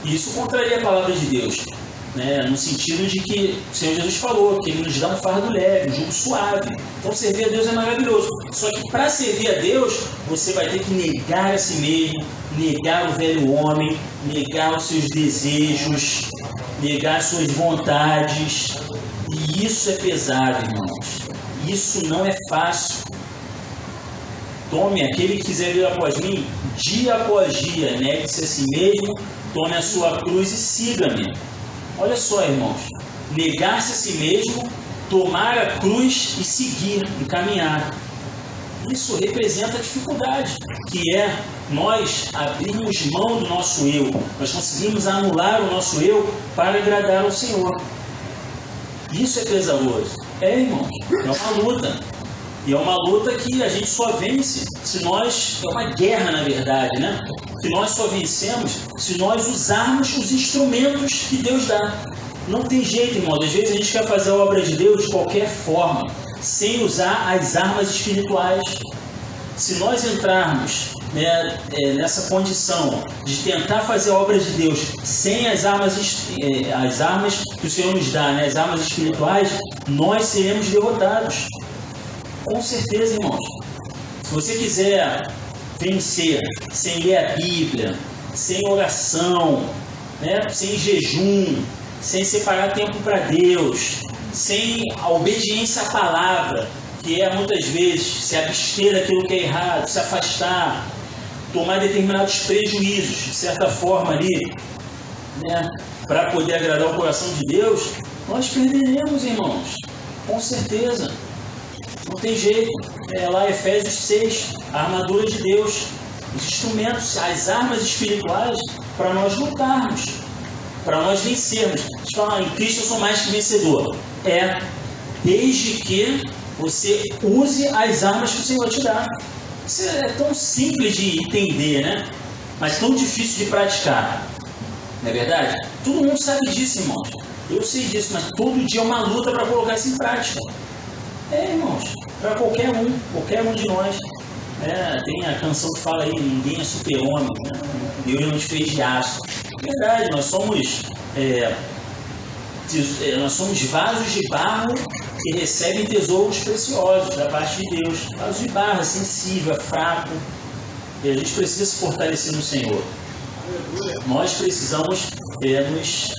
E isso contraria a palavra de Deus, né? No sentido de que o Senhor Jesus falou que Ele nos dá um fardo leve, um jugo suave. Então servir a Deus é maravilhoso. Só que para servir a Deus, você vai ter que negar a si mesmo, negar o velho homem, negar os seus desejos, negar as suas vontades. E isso é pesado, irmãos. Isso não é fácil. Tome, aquele que quiser vir após mim, dia após dia, negue-se a si mesmo, tome a sua cruz e siga-me. Olha só, irmãos, negar-se a si mesmo, tomar a cruz e seguir, e caminhar. Isso representa a dificuldade, que é nós abrirmos mão do nosso eu, nós conseguimos anular o nosso eu para agradar ao Senhor. Isso é pesaroso. Irmãos, é uma luta. E é uma luta que a gente só vence se nós... É uma guerra, na verdade, né? Que nós só vencemos se nós usarmos os instrumentos que Deus dá. Não tem jeito, irmão. Às vezes a gente quer fazer a obra de Deus de qualquer forma. sem usar as armas espirituais. Se nós entrarmos, né, nessa condição de tentar fazer a obra de Deus sem as armas que o Senhor nos dá, né, as armas espirituais, nós seremos derrotados. Com certeza, irmãos. Se você quiser vencer sem ler a Bíblia, sem oração, né, sem jejum, sem separar tempo para Deus, sem a obediência à palavra, que é muitas vezes se abster daquilo que é errado, se afastar, tomar determinados prejuízos, de certa forma ali, né, para poder agradar o coração de Deus, nós perderemos, irmãos, com certeza. Não tem jeito. É lá Efésios 6, a armadura de Deus, os instrumentos, as armas espirituais para nós lutarmos, para nós vencermos. Você fala, em Cristo eu sou mais que vencedor. Desde que você use as armas que o Senhor te dá. Isso é tão simples de entender, né? Mas tão difícil de praticar. Não é verdade? Todo mundo sabe disso, irmãos. Eu sei disso, mas todo dia é uma luta para colocar isso em prática. Irmãos, para qualquer um de nós. Tem a canção que fala aí, ninguém é super-homem, né? Deus não te fez de aço. Verdade, nós somos vasos de barro que recebem tesouros preciosos da parte de Deus. Vasos de barro, sensível, fraco. E a gente precisa se fortalecer no Senhor. Nós precisamos nos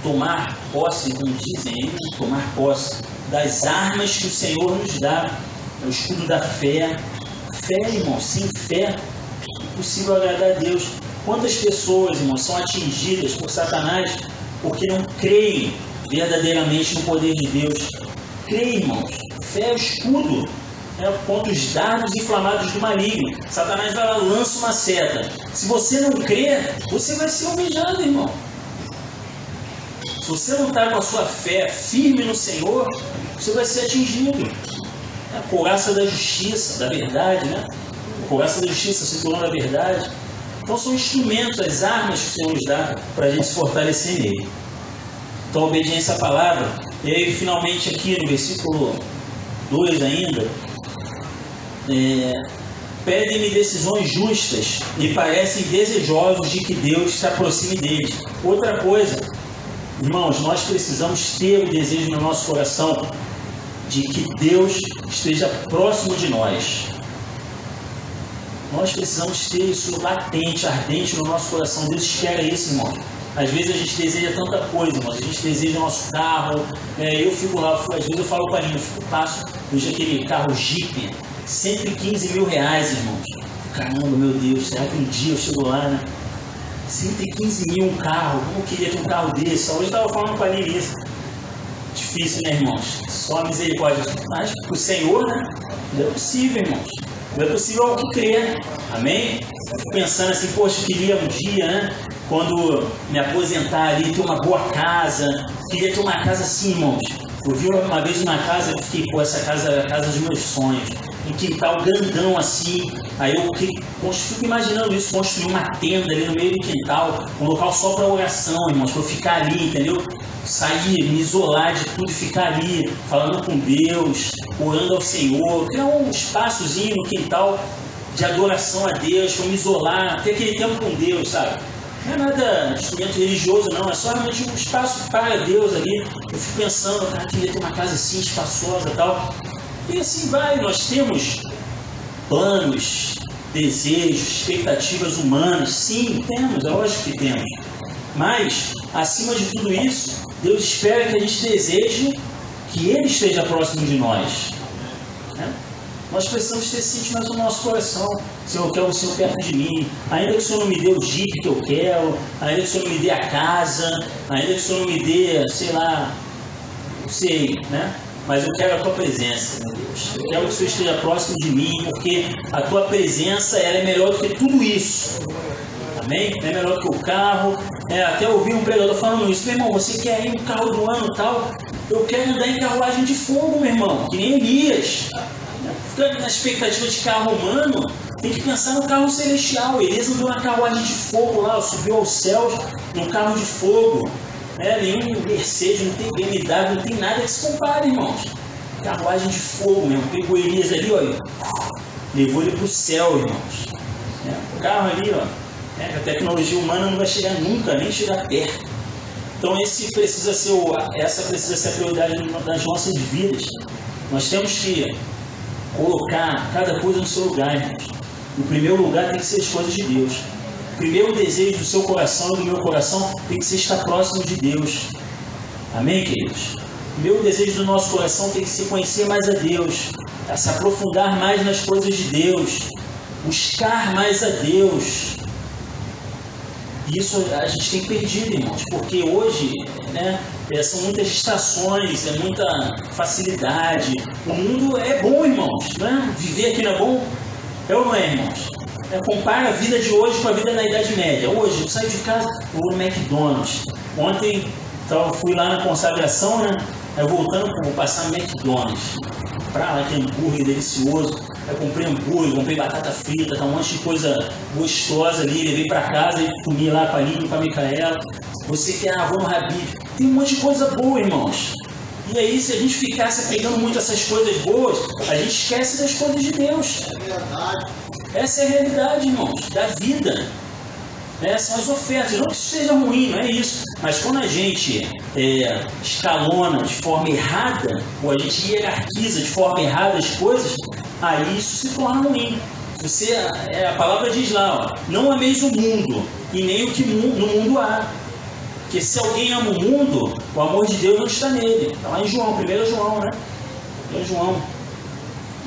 tomar posse, como dizem aí, tomar posse das armas que o Senhor nos dá. É o escudo da fé. Fé, irmão, sem fé é impossível agradar a Deus. Quantas pessoas, irmão, são atingidas por Satanás porque não creem verdadeiramente no poder de Deus? Creem, irmãos. Fé é o escudo, contra os dardos inflamados do maligno. Satanás vai lá, lança uma seta. Se você não crer, você vai ser alvejado, irmão. Se você não está com a sua fé firme no Senhor, você vai ser atingido. A couraça da justiça, da verdade, né? A couraça da justiça se tornou a verdade. Então são instrumentos, as armas que o Senhor nos dá para a gente se fortalecer nele. Então, obediência à palavra. E aí, finalmente, aqui no versículo 2 ainda, pedem-me decisões justas e parecem desejosos de que Deus se aproxime deles. Outra coisa, irmãos, nós precisamos ter o desejo no nosso coração de que Deus esteja próximo de nós. Nós precisamos ter isso latente, ardente no nosso coração. Deus espera isso, irmão. Às vezes a gente deseja tanta coisa, irmão. A gente deseja o nosso carro. Eu fico lá, às vezes eu falo com a Aline, eu passo, vejo aquele carro Jeep, 115 mil reais, irmãos. Caramba, meu Deus, será que um dia eu chego lá, né? 115 mil um carro, como eu queria ter um carro desse? Hoje eu estava falando com a Aline isso. Difícil, né, irmãos? Só a misericórdia. Mas para o Senhor, né? Não é possível, irmãos. Não é possível ao que crer. Amém? Fico pensando assim, poxa, eu queria um dia, né? Quando me aposentar ali, ter uma boa casa. Queria ter uma casa assim, irmãos. Eu vi uma vez uma casa, eu fiquei, essa casa era a casa dos meus sonhos. Um quintal grandão assim. Aí eu fico imaginando isso, construir uma tenda ali no meio do quintal, um local só para oração, irmãos, para eu ficar ali, entendeu? Sair, me isolar de tudo e ficar ali, falando com Deus, orando ao Senhor, criar um espaçozinho no quintal de adoração a Deus, para me isolar, ter aquele tempo com Deus, sabe? Não é nada instrumento religioso, não, é só realmente um espaço para Deus ali. Eu fico pensando, cara, queria ter uma casa assim, espaçosa e tal. E assim vai, nós temos planos, desejos, expectativas humanas. Sim, temos, é lógico que temos. Mas, acima de tudo isso, Deus espera que a gente deseje que Ele esteja próximo de nós. Nós precisamos ter esse sentimento no nosso coração. Senhor, eu quero o Senhor perto de mim. Ainda que o Senhor não me dê o Jeep que eu quero, ainda que o Senhor não me dê a casa, ainda que o Senhor não me dê, sei lá, não sei, né? Mas eu quero a Tua presença, meu Deus. Eu quero que o Senhor esteja próximo de mim, porque a Tua presença ela é melhor do que tudo isso. Amém? É melhor do que o carro. Até ouvi um pregador falando isso. Meu irmão, você quer ir no carro do ano e tal? Eu quero andar em carruagem de fogo, meu irmão. Que nem Elias. Ficando na expectativa de carro humano, tem que pensar no carro celestial. Elias andou na carruagem de fogo lá, subiu aos céus num carro de fogo. Nenhum Mercedes, não tem BMW, não tem nada que se compare, irmãos. carruagem de fogo mesmo. Pegou Elias ali, olha, levou ele para o céu, irmãos. O carro ali, ó, a tecnologia humana não vai chegar nunca, nem chegar perto. Então essa precisa ser a prioridade das nossas vidas. Nós temos que colocar cada coisa no seu lugar, irmãos. No primeiro lugar tem que ser as coisas de Deus. O primeiro desejo do seu coração e do meu coração tem que ser estar próximo de Deus. Amém, queridos? O meu desejo do nosso coração tem que ser conhecer mais a Deus, se aprofundar mais nas coisas de Deus, buscar mais a Deus. Isso a gente tem perdido, irmãos, porque hoje, são muitas distrações, é muita facilidade. O mundo é bom, irmãos, né? Viver aqui não é bom? É ou não é, irmãos? Compara a vida de hoje com a vida na Idade Média. Hoje, eu saio de casa, vou no McDonald's. Ontem, fui lá na consagração, né? Aí voltando, vou passar no McDonald's. Pra lá, que hambúrguer delicioso. Aí comprei hambúrguer, comprei batata frita, um monte de coisa gostosa ali. Levei pra casa e comi lá com a Lívia e com a Micaela. Você quer, vamos no Habib. Tem um monte de coisa boa, irmãos. E aí, se a gente ficasse pegando muito essas coisas boas, a gente esquece das coisas de Deus. É verdade. Essa é a realidade, irmãos, da vida. São as ofertas. Não que isso seja ruim, não é isso. Mas quando a gente escalona de forma errada, ou a gente hierarquiza de forma errada as coisas, aí isso se torna ruim. A palavra diz lá, ó, não ameis o mundo, e nem o que no mundo há. Porque se alguém ama o mundo, o amor de Deus não está nele. Está lá em João, 1 João, né? 1 João.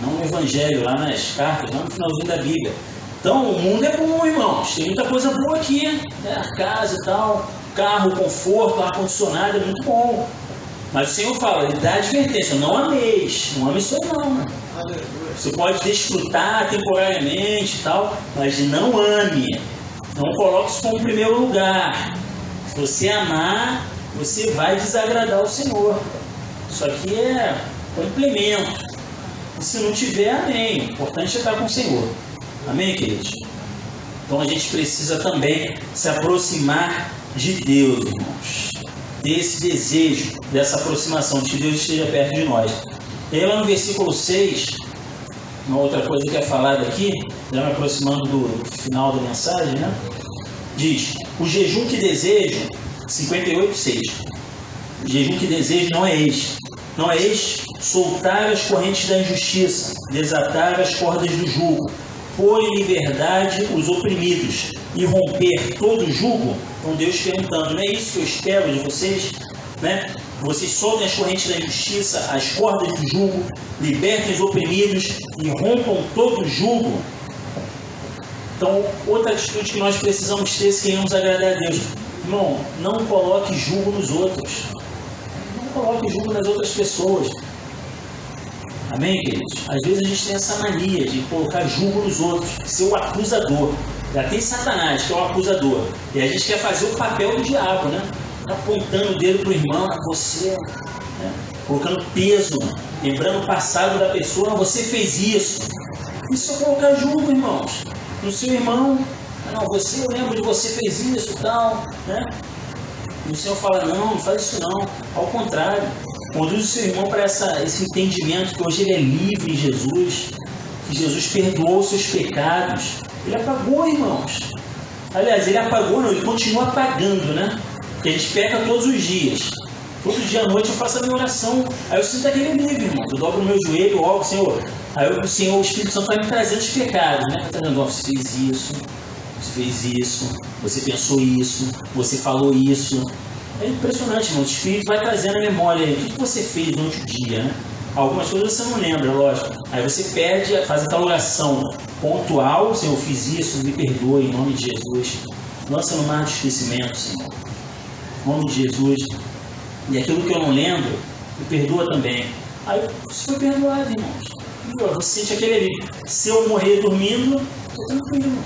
Não no Evangelho, lá nas cartas, lá no finalzinho da Bíblia. Então, o mundo é bom, irmãos. Tem muita coisa boa aqui, né? A casa e tal, carro, conforto, ar-condicionado, é muito bom. Mas o Senhor fala, Ele dá advertência, não ameis. Não ame isso não, né? Você pode desfrutar temporariamente e tal, mas não ame. Não coloque isso como primeiro lugar. Se você amar, você vai desagradar o Senhor. Isso aqui é complemento. E se não tiver, amém. O importante é estar com o Senhor. Amém, queridos? Então a gente precisa também se aproximar de Deus, irmãos. Ter esse desejo dessa aproximação, de que Deus esteja perto de nós. E aí lá no versículo 6, uma outra coisa que é falada aqui, já me aproximando do final da mensagem, né? Diz, o jejum que desejo, 58:6. O jejum que desejo não é este. Não é este soltar as correntes da injustiça, desatar as cordas do jugo, pôr em liberdade os oprimidos e romper todo jugo. Então Deus perguntando, não é isso que eu espero de vocês? Né? Vocês soltem as correntes da injustiça, as cordas do jugo, libertem os oprimidos e rompam todo jugo. Então, outra atitude que nós precisamos ter se queremos agradar a Deus. Irmão, não coloque jugo nos outros. Não coloque jugo nas outras pessoas. Amém, queridos? Às vezes a gente tem essa mania de colocar jugo nos outros, ser o acusador. Já tem Satanás, que é o acusador. E a gente quer fazer o papel do diabo, né? Apontando o dedo para o irmão, você, né? Colocando peso, lembrando o passado da pessoa, você fez isso. Isso é colocar jugo, irmãos, no seu irmão. Não, eu lembro de você fez isso e tal, né? E o Senhor fala, não faz isso não. Ao contrário, conduz o seu irmão para esse entendimento que hoje ele é livre em Jesus, que Jesus perdoou os seus pecados. Ele apagou, irmãos. Aliás, ele apagou, não, ele continua apagando, né? Porque a gente peca todos os dias. Todo dia à noite eu faço a minha oração. Aí eu sinto aquele livre, irmão. Eu dobro o meu joelho, oro, Senhor. Aí o Senhor, o Espírito Santo vai me trazendo os pecados, né? Vai trazendo, você fez isso, você fez isso, você pensou isso, você falou isso. É impressionante, irmão. O Espírito vai trazendo a memória aí. O que você fez durante o dia, né? Algumas coisas você não lembra, lógico. Aí você pede, faz aquela oração pontual. Senhor, eu fiz isso, me perdoe em nome de Jesus. Lança no mar de esquecimento, Senhor. Em nome de Jesus. E aquilo que eu não lembro, me perdoa também. Aí você foi perdoado, irmãos. Você sente aquele ali. Se eu morrer dormindo, estou tranquilo,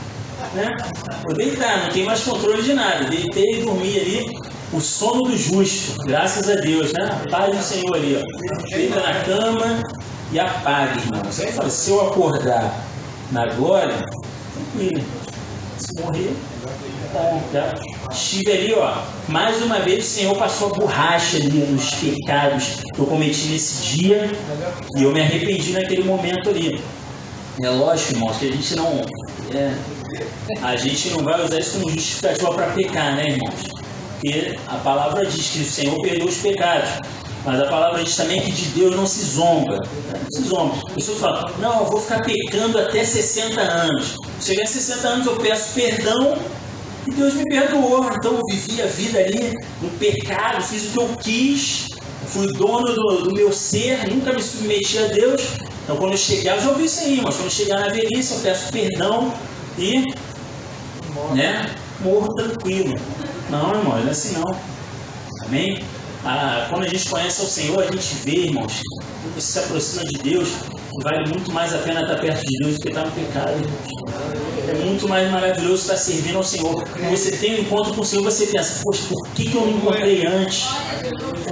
né? Vou deitar, não tenho mais controle de nada. Deitei e dormi ali. O sono do justo, graças a Deus, né? A paz do Senhor ali, ó. Deita na cama e apaga, irmão. Você vai falar, se eu acordar na glória, tranquilo. Se morrer, bom, já estive ali, ó. Mais uma vez o Senhor passou a borracha ali nos pecados que eu cometi nesse dia e eu me arrependi naquele momento ali. É lógico, irmãos, que a gente não vai usar isso como justificativa para pecar, né, irmãos? Porque a palavra diz que o Senhor perdoa os pecados. Mas a palavra diz também que de Deus não se zomba. Não se zomba. As pessoas falam, não, eu vou ficar pecando até 60 anos. Chegar a 60 anos eu peço perdão e Deus me perdoou. Então eu vivi a vida ali no pecado, fiz o que eu quis, fui dono do meu ser, nunca me submeti a Deus. Então quando eu chegar, eu já ouvi isso aí, mas quando eu chegar na velhice eu peço perdão e morro tranquilo. Não, irmão, não é assim não. Amém? Quando a gente conhece o Senhor, a gente vê, irmãos, quando você se aproxima de Deus, vale muito mais a pena estar perto de Deus do que estar no pecado, irmãos. É muito mais maravilhoso estar servindo ao Senhor. Quando você tem um encontro com o Senhor, você pensa, poxa, por que eu não encontrei antes?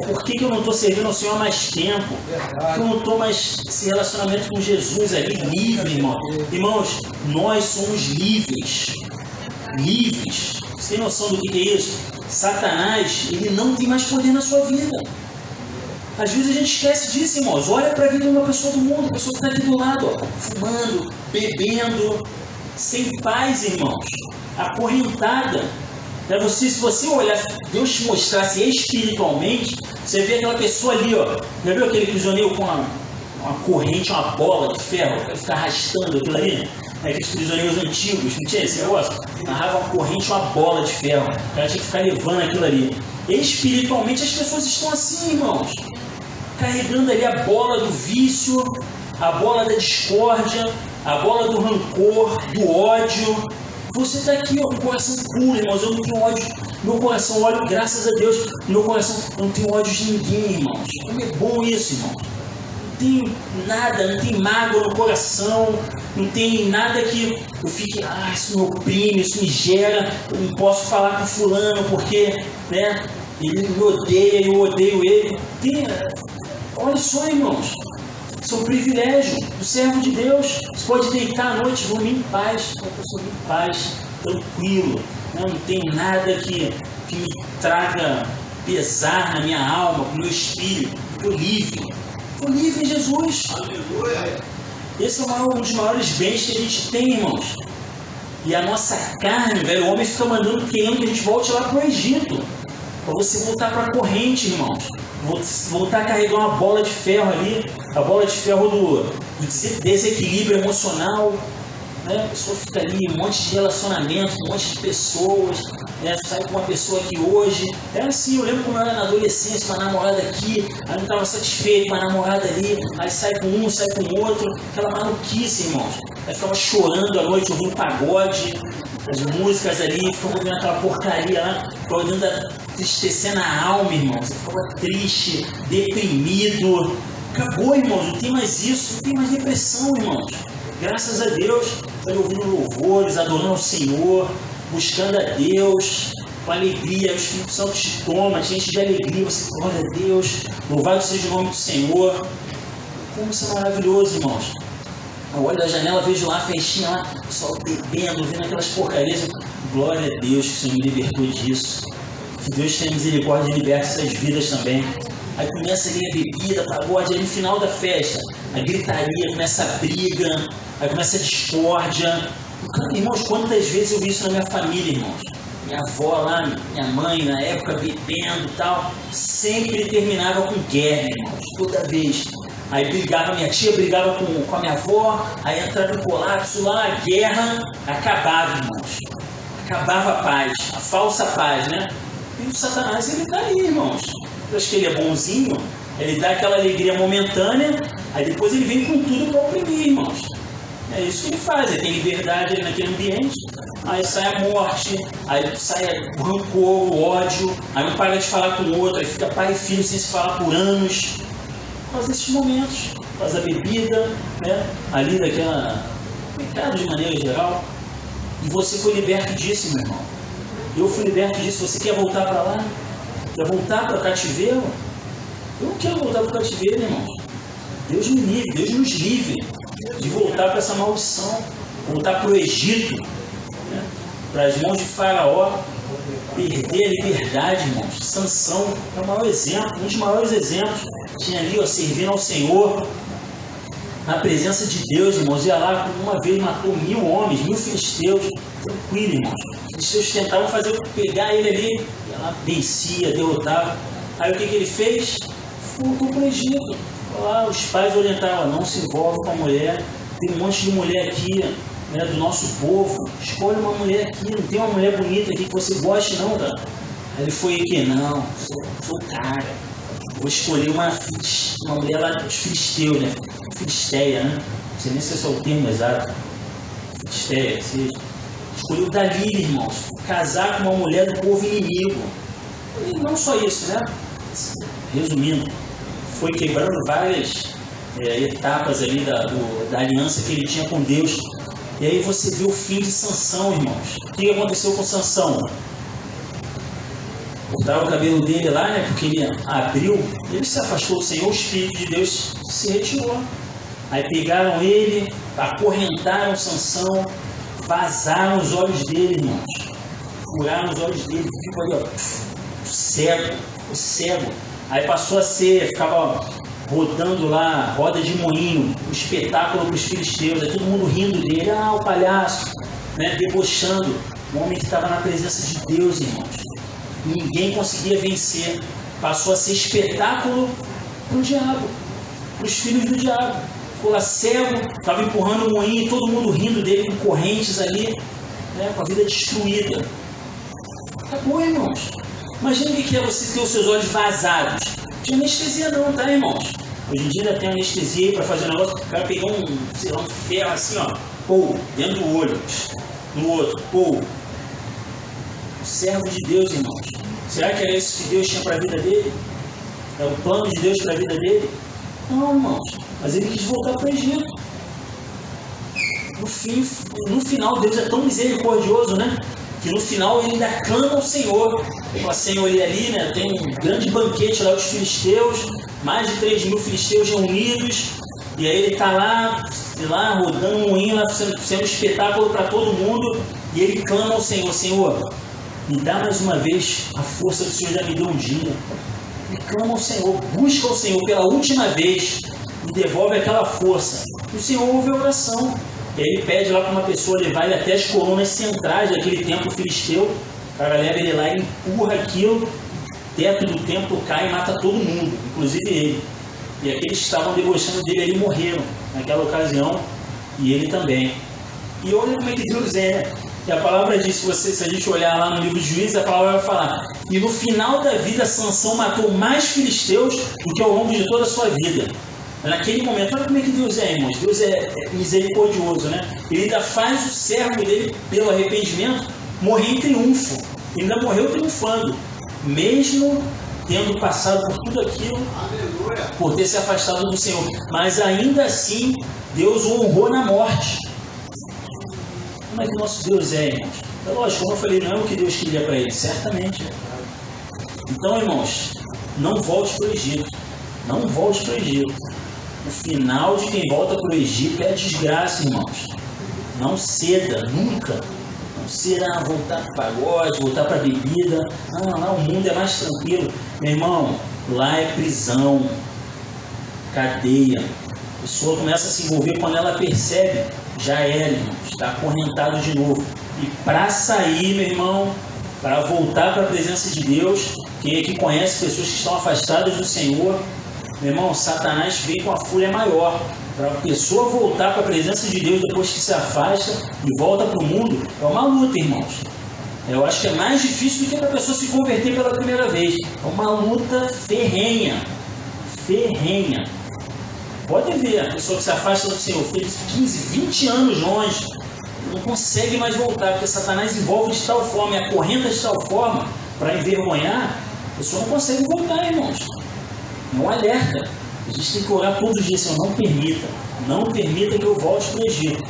Por que eu não estou servindo ao Senhor há mais tempo? Por que eu não estou mais esse relacionamento com Jesus ali, livre, irmão? Irmãos, nós somos livres. Livres. Você tem noção do que é isso? Satanás, ele não tem mais poder na sua vida. Às vezes a gente esquece disso, irmãos. Olha para a vida de uma pessoa do mundo, a pessoa que está aqui do lado, ó, fumando, bebendo, sem paz, irmãos, acorrentada. Se você olhar, Deus te mostrasse espiritualmente, você vê aquela pessoa ali, ó. Já viu aquele prisioneiro com uma corrente, uma bola de ferro, para ficar arrastando aquilo ali? Aqueles prisioneiros antigos, não tinha esse negócio? Amarrava uma corrente, uma bola de ferro. O cara tinha que ficar levando aquilo ali. Espiritualmente as pessoas estão assim, irmãos. Carregando ali a bola do vício, a bola da discórdia, a bola do rancor, do ódio. Você está aqui, ó, com o coração puro, irmãos. Eu não tenho ódio. Meu coração, olha, graças a Deus, meu coração, eu não tenho ódio de ninguém, irmãos. Como é bom isso, irmãos. Não tem nada, não tem mágoa no coração, não tem nada que eu fique, isso me oprime, isso me gera, eu não posso falar com fulano porque, ele me odeia, eu odeio ele. Olha só, irmãos, isso é um privilégio do servo de Deus. Você pode deitar à noite, dormir em paz, uma pessoa em paz, tranquilo, não tem nada que me traga pesar na minha alma, no meu espírito, estou livre. Estou livre em Jesus. Aleluia. Esse é um dos maiores bens que a gente tem, irmãos. E a nossa carne, velho, o homem fica querendo que a gente volte lá para o Egito. Para você voltar para a corrente, irmãos. Voltar a carregar uma bola de ferro ali. A bola de ferro do desequilíbrio emocional. A pessoa fica ali, um monte de relacionamento, um monte de pessoas, sai com uma pessoa aqui hoje. Era assim, eu lembro quando eu era na adolescência, uma namorada aqui, aí não estava satisfeito com a namorada ali, aí sai com um, sai com o outro, aquela maluquice, irmãos. Aí ficava chorando à noite, ouvindo pagode, as músicas ali, ficava ouvindo aquela porcaria lá, ficava ouvindo tristecendo a alma, irmãos. Você ficava triste, deprimido. Acabou, irmãos, não tem mais isso, não tem mais depressão, irmãos. Graças a Deus, está ouvindo louvores, adorando ao Senhor, buscando a Deus, com alegria. O Espírito Santo te toma, te enche de alegria. Você, glória a Deus, louvado seja o nome do Senhor. Como isso é maravilhoso, irmãos. Eu olho da janela, vejo lá a festinha lá, o pessoal bebendo, vendo aquelas porcarias. Glória a Deus que o Senhor me libertou disso. Que Deus tenha misericórdia e liberte essas vidas também. Aí começa ali a bebida, pagode, aí no final da festa, a gritaria, começa a briga, aí começa a discórdia. Irmãos, quantas vezes eu vi isso na minha família, irmãos? Minha avó lá, minha mãe, na época, bebendo e tal, sempre terminava com guerra, irmãos, toda vez. Aí brigava, minha tia brigava com a minha avó, aí entrava em colapso lá, a guerra acabava, irmãos. Acabava a paz, a falsa paz, né? E o Satanás, ele tá aí, irmãos. Eu acho que ele é bonzinho, ele dá aquela alegria momentânea, aí depois ele vem com tudo para oprimir, irmãos. É isso que ele faz, ele tem liberdade ali naquele ambiente, aí sai a morte, aí sai o rancor, o ódio, aí um para de falar com o outro, aí fica pai e filho sem se falar por anos, por causa desses momentos, por causa da bebida, ali daquela pecado de maneira geral. E você foi liberto disso, meu irmão. Eu fui liberto disso. Você quer voltar para lá? Quer voltar para o cativeiro? Eu não quero voltar para o cativeiro, irmão. Deus me livre, Deus nos livre de voltar para essa maldição, voltar para o Egito. para as mãos de Faraó, perder a liberdade, irmãos. Sansão é o maior exemplo, um dos maiores exemplos. Tinha ali, ó, servindo ao Senhor, na presença de Deus, irmãos. Ia lá, uma vez matou 1000 homens, 1000 filisteus. Tranquilo, irmãos. Os filisteus tentavam pegar ele ali, ia lá, vencia, derrotava. Aí o que ele fez? Voltou para o Egito. Lá os pais orientaram, não se envolve com a mulher. Tem um monte de mulher aqui, né, do nosso povo. Escolhe uma mulher aqui, não tem uma mulher bonita aqui que você goste, não, cara. Aí ele foi aqui, não, sou cara. Vou escolher uma mulher lá dos filisteus, né? Filisteia, né? Não sei nem se esse é o termo exato. Filisteia, seja. Escolheu Dalila, irmãos. Casar com uma mulher do povo inimigo. E não só isso, né? Resumindo, foi quebrando várias etapas ali da aliança que ele tinha com Deus. E aí você vê o fim de Sansão, irmãos. O que aconteceu com Sansão? Cortaram o cabelo dele lá, né? Porque ele abriu, ele se afastou do Senhor, o Espírito de Deus se retirou. Aí pegaram ele, acorrentaram Sansão, vazaram os olhos dele, irmãos. Furaram os olhos dele, ficou ali, ó, cego. Aí passou a ser, ficava rodando lá, roda de moinho, um espetáculo para os filisteus, aí todo mundo rindo dele, o palhaço, né? Debochando. Um homem que estava na presença de Deus, irmãos. Ninguém conseguia vencer. Passou a ser espetáculo para o diabo, para os filhos do diabo. Ficou lá cego, estava empurrando o moinho, todo mundo rindo dele com correntes ali, né, com a vida destruída. Acabou, irmãos. Imagina o que é você ter os seus olhos vazados. Não tinha anestesia não, tá, irmãos? Hoje em dia ainda tem anestesia para fazer um negócio. O cara pegou um ferro assim, ó, dentro do olho, no outro, Servo de Deus, irmãos. Será que era isso que Deus tinha para a vida dele? É o plano de Deus para a vida dele? Não, irmãos. Mas ele quis voltar para o Egito. No final, Deus é tão misericordioso, né? Que no final ele ainda clama ao Senhor. Eu passei, olhei ali, né? Tem um grande banquete lá dos filisteus. Mais de 3.000 filisteus reunidos. E aí ele está lá rodando um moinho, sendo espetáculo para todo mundo. E ele clama ao Senhor: Senhor, me dá mais uma vez a força que o Senhor já me deu um dia. E clama ao Senhor, busca ao Senhor pela última vez e devolve aquela força. E o Senhor ouve a oração. E aí ele pede lá para uma pessoa levar ele até as colunas centrais daquele templo filisteu. O cara leva ele lá e empurra aquilo. O teto do templo cai e mata todo mundo, inclusive ele. E aqueles que estavam debochando dele ali morreram naquela ocasião. E ele também. E olha como é que Deus é, né? E a palavra diz, se a gente olhar lá no livro de Juízes, a palavra vai falar: e no final da vida, Sansão matou mais filisteus do que ao longo de toda a sua vida. Naquele momento, olha como é que Deus é, irmãos. Deus é misericordioso, né? Ele ainda faz o servo dele, pelo arrependimento, morrer em triunfo. Ele ainda morreu triunfando, mesmo tendo passado por tudo aquilo, por ter se afastado do Senhor. Mas ainda assim, Deus o honrou na morte. Como é que o nosso Deus é, irmãos? É lógico, como eu falei, não é o que Deus queria para ele, certamente. Então, irmãos, não volte para o Egito. Não volte para o Egito. O final de quem volta para o Egito é a desgraça, irmãos. Não ceda, nunca. Não ceda a voltar para o pagode, voltar para a bebida. Lá o mundo é mais tranquilo. Meu irmão, lá é prisão, cadeia. A pessoa começa a se envolver quando ela percebe, já era, irmão, está acorrentado de novo. E para sair, meu irmão, para voltar para a presença de Deus, quem aqui conhece pessoas que estão afastadas do Senhor, meu irmão, Satanás vem com a fúria maior. Para a pessoa voltar para a presença de Deus depois que se afasta e volta para o mundo, é uma luta, irmãos. Eu acho que é mais difícil do que para a pessoa se converter pela primeira vez. É uma luta ferrenha. Ferrenha. Pode ver, a pessoa que se afasta do Senhor, fez 15, 20 anos longe, não consegue mais voltar, porque Satanás envolve de tal forma e acorrenta de tal forma para envergonhar, a pessoa não consegue voltar, irmãos. É um alerta. A gente tem que orar todos os dias: Senhor, não permita que eu volte para o Egito,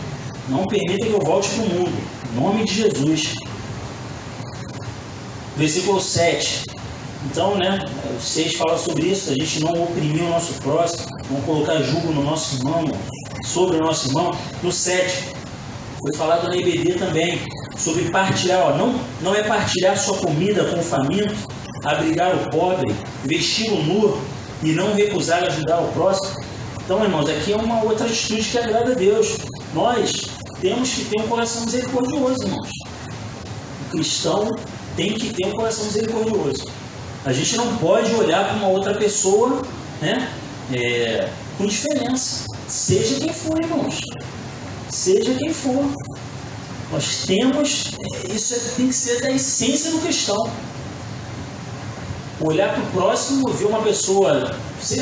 não permita que eu volte para o mundo, em nome de Jesus. Versículo 7. Então, né, o 6 fala sobre isso, a gente não oprimir o nosso próximo, não colocar jugo no nosso irmão, sobre o nosso irmão. No 7, foi falado na IBD também: sobre partilhar, ó, não é partilhar sua comida com o faminto, abrigar o pobre, vestir o nu e não recusar ajudar o próximo. Então, irmãos, aqui é uma outra atitude que agrada a Deus. Nós temos que ter um coração misericordioso, irmãos. O cristão tem que ter um coração misericordioso. A gente não pode olhar para uma outra pessoa, né, com diferença. Seja quem for, irmãos. Seja quem for. Nós temos, isso tem que ser da essência do cristão. Olhar para o próximo, ver uma pessoa,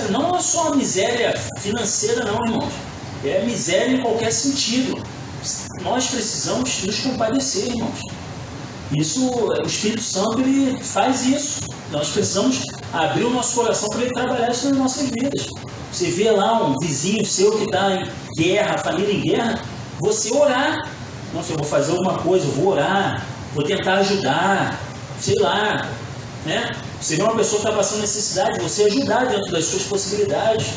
não é só a miséria financeira não, irmãos. É miséria em qualquer sentido. Nós precisamos nos compadecer, irmãos. Isso, o Espírito Santo, ele faz isso. Nós precisamos abrir o nosso coração para ele trabalhar isso nas nossas vidas. Você vê lá um vizinho seu que está em guerra, família em guerra, você orar. Nossa, eu vou fazer alguma coisa, eu vou orar, vou tentar ajudar, sei lá, né? Você vê uma pessoa que está passando necessidade, você ajudar dentro das suas possibilidades,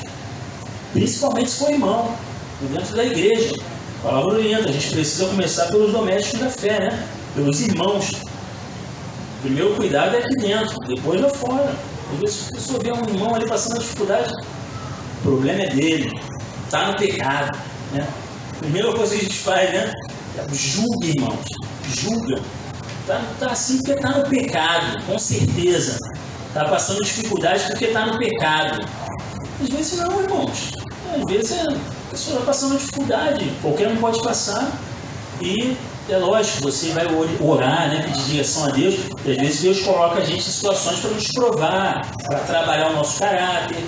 principalmente se for irmão, dentro da igreja. Palavra orienta, a gente precisa começar pelos domésticos da fé, né? Pelos irmãos. O primeiro cuidado é aqui dentro, depois lá fora. Às vezes a pessoa vê um irmão ali passando dificuldade, o problema é dele, está no pecado, né? A primeira coisa que a gente faz, né? Julga, irmãos, julga. Está assim porque está no pecado, com certeza. Está passando dificuldade porque está no pecado. Às vezes não, irmãos. Às vezes a pessoa está passando dificuldade, qualquer um pode passar. E é lógico, você vai orar, né, pedir direção a Deus. E às vezes Deus coloca a gente em situações para nos provar, para trabalhar o nosso caráter.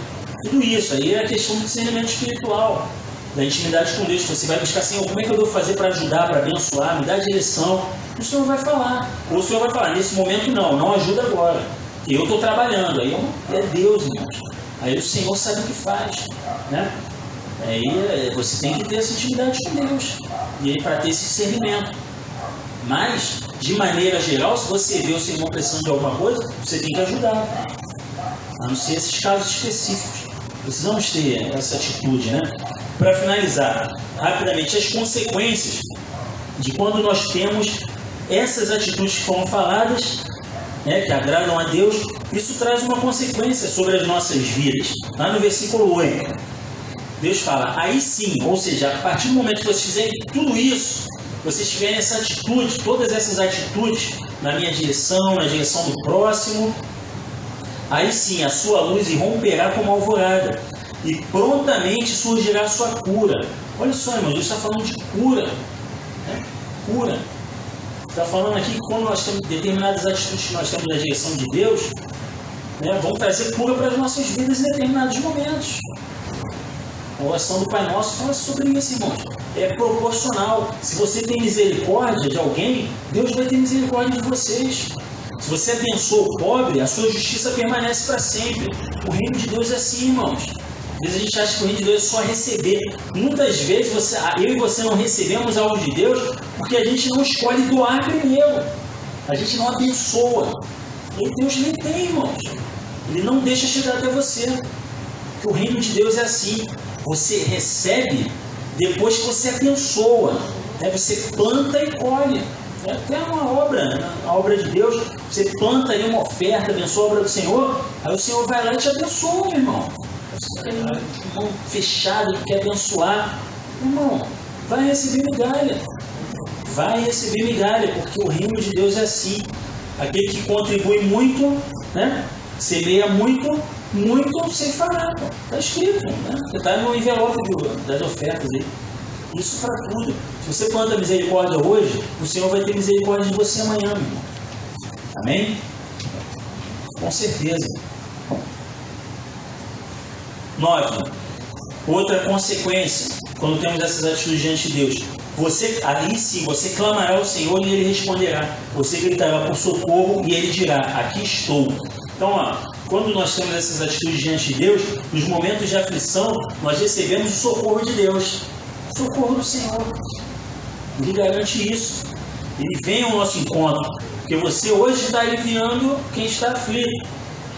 Tudo isso aí é a questão do discernimento espiritual, da intimidade com Deus. Você vai buscar, Senhor, como é que eu devo fazer para ajudar, para abençoar, me dar direção. O Senhor vai falar. Ou o Senhor vai falar, nesse momento não ajuda agora. Eu estou trabalhando. Aí é Deus, irmãos. Aí o Senhor sabe o que faz, né? Aí você tem que ter essa intimidade com Deus. E aí para ter esse discernimento. Mas, de maneira geral, se você vê o seu irmão precisando de alguma coisa, você tem que ajudar. A não ser esses casos específicos. Precisamos ter essa atitude, né? Para finalizar, rapidamente, as consequências de quando nós temos essas atitudes que foram faladas, né, que agradam a Deus, isso traz uma consequência sobre as nossas vidas. Lá no versículo 8, Deus fala, aí sim, ou seja, a partir do momento que vocês fizerem tudo isso, vocês tiverem essa atitude, todas essas atitudes na minha direção, na direção do próximo, aí sim a sua luz irromperá como alvorada, e prontamente surgirá a sua cura. Olha só, irmãos, Deus está falando de cura, né? Cura. Está falando aqui que quando nós temos determinadas atitudes que nós temos na direção de Deus, né, vão trazer cura para as nossas vidas em determinados momentos. A oração do Pai Nosso fala sobre isso, irmãos. É proporcional. Se você tem misericórdia de alguém, Deus vai ter misericórdia de vocês. Se você abençoa o pobre, a sua justiça permanece para sempre. O reino de Deus é assim, irmãos. Às vezes a gente acha que o reino de Deus é só receber. Muitas vezes eu e você não recebemos algo de Deus porque a gente não escolhe doar primeiro. A gente não abençoa. E Deus nem tem, irmãos. Ele não deixa chegar até você. Porque o reino de Deus é assim. Você recebe depois que você abençoa. Né? Você planta e colhe. É até uma obra, né? A obra de Deus. Você planta aí uma oferta, abençoa a obra do Senhor. Aí o Senhor vai lá e te abençoa, meu irmão. Você tem um mão fechado que quer abençoar. Irmão, vai receber migalha. Vai receber migalha, porque o reino de Deus é assim. Aquele que contribui muito, né? Semeia muito, muito sem falar. Está escrito, né? Está no envelope das ofertas aí. Isso para tudo. Se você planta misericórdia hoje, o Senhor vai ter misericórdia de você amanhã, meu irmão. Amém? Com certeza. 9. Outra consequência, quando temos essas atitudes diante de Deus. Ali sim, você clamará ao Senhor e Ele responderá. Você gritará por socorro e Ele dirá, aqui estou. Então, quando nós temos essas atitudes diante de Deus, nos momentos de aflição, nós recebemos o socorro de Deus. O socorro do Senhor. Ele garante isso. Ele vem ao nosso encontro. Porque você hoje está aliviando quem está aflito.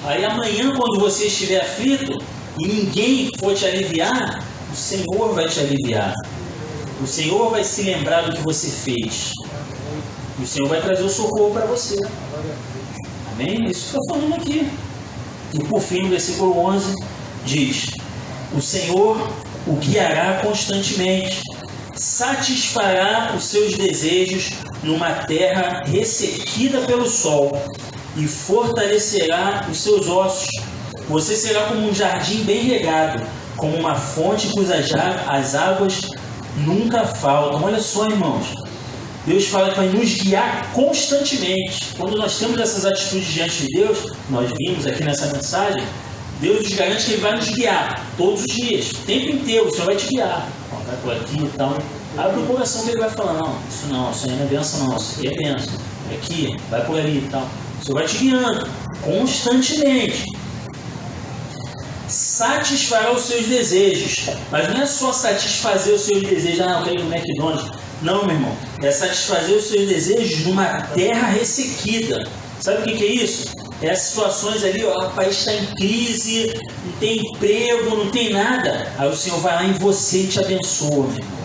Aí amanhã, quando você estiver aflito, e ninguém for te aliviar, o Senhor vai te aliviar. O Senhor vai se lembrar do que você fez. E o Senhor vai trazer o socorro para você. Amém? Isso que está falando aqui. E por fim, no versículo 11, diz: o Senhor o guiará constantemente, satisfará os seus desejos numa terra ressequida pelo sol e fortalecerá os seus ossos. Você será como um jardim bem regado, como uma fonte cujas águas nunca faltam. Olha só, irmãos, Deus fala que vai nos guiar constantemente. Quando nós temos essas atitudes diante de Deus, nós vimos aqui nessa mensagem, Deus nos garante que Ele vai nos guiar todos os dias, o tempo inteiro. O Senhor vai te guiar. Vai por aqui e tal. Abre o coração que Ele vai falar: não, isso aí não é bênção, não, isso aqui é bênção. Aqui, vai por ali e tal. O Senhor vai te guiando constantemente. Satisfará os seus desejos. Mas não é só satisfazer os seus desejos. Ah, eu quero ir no McDonald's. Não, meu irmão. É satisfazer os seus desejos numa terra ressequida. Sabe o que é isso? É as situações ali, ó, o país está em crise, não tem emprego, não tem nada. Aí o Senhor vai lá em você e te abençoa, meu irmão.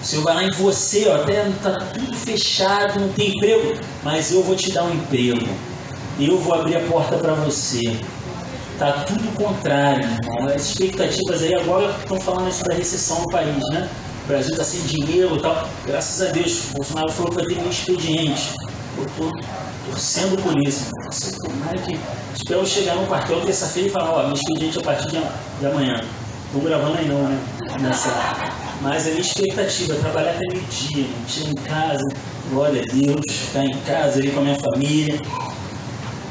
O Senhor vai lá em você, ó, até está tudo fechado, não tem emprego, mas eu vou te dar um emprego. Eu vou abrir a porta para você. Está tudo contrário, irmão. As expectativas aí agora estão falando isso da recessão no país, né? O Brasil está sem dinheiro e tal. Graças a Deus, o Bolsonaro falou que vai ter um expediente. Eu estou torcendo por isso. Tomara que... Espero eu chegar no quartel terça-feira e falar: ó, meu expediente é a partir de amanhã. Não gravando aí não, né? Mas a minha expectativa é trabalhar até meio-dia, chegar em casa, glória a Deus, ficar em casa ali com a minha família.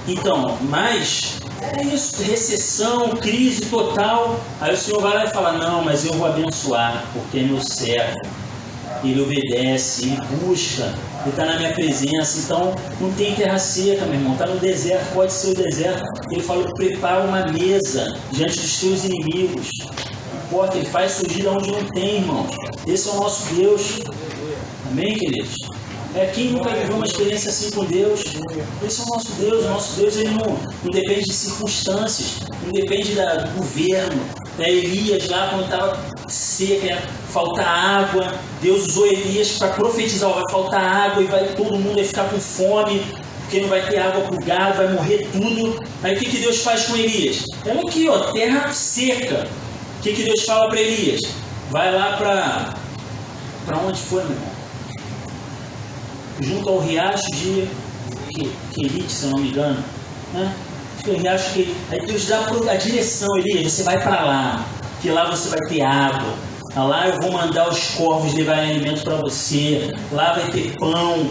Então, mas é isso, recessão, crise total. Aí o Senhor vai lá e fala: não, mas eu vou abençoar, porque é meu servo. Ele obedece, ele busca, ele está na minha presença. Então, não tem terra seca, meu irmão. Está no deserto, pode ser o deserto. Ele falou: prepara uma mesa diante dos teus inimigos. Não importa, ele faz surgir de onde não tem, irmão. Esse é o nosso Deus. Amém, queridos? Quem nunca viveu uma experiência assim com Deus? Esse é o nosso Deus. O nosso Deus, ele não depende de circunstâncias, não depende do governo. Elias lá, quando estava seca, ia faltar água, Deus usou Elias para profetizar: vai faltar água e todo mundo vai ficar com fome, porque não vai ter água para o gado, vai morrer tudo. Aí o que Deus faz com Elias? Olha aqui, ó, terra seca. O que Deus fala para Elias? Vai lá para onde foi, meu irmão? Junto ao riacho de Querite, se eu não me engano, né? Acho que é o riacho que... Aí Deus dá a direção: Elias, você vai para lá, que lá você vai ter água. Lá eu vou mandar os corvos levarem alimento para você. Lá vai ter pão.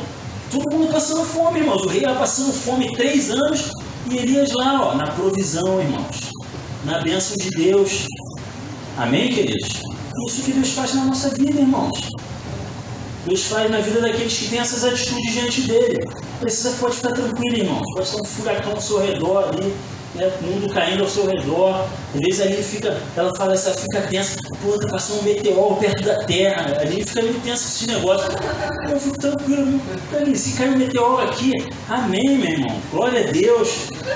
Todo mundo passando fome, irmãos. O rei lá passando fome 3 anos e Elias lá, ó, na provisão, irmãos, na bênção de Deus. Amém, queridos? Isso que Deus faz na nossa vida, irmãos. Deus faz na vida daqueles que têm essas atitudes diante dele. Pode ficar tranquilo, irmão. Pode estar um furacão ao seu redor ali, né? O mundo caindo ao seu redor. Às vezes ali ela fala, essa fica tensa: pô, tá passando um meteoro perto da Terra. Ali fica meio tenso esse negócio. Eu fico tranquilo, se cai um meteoro aqui, amém, meu irmão. Glória a Deus.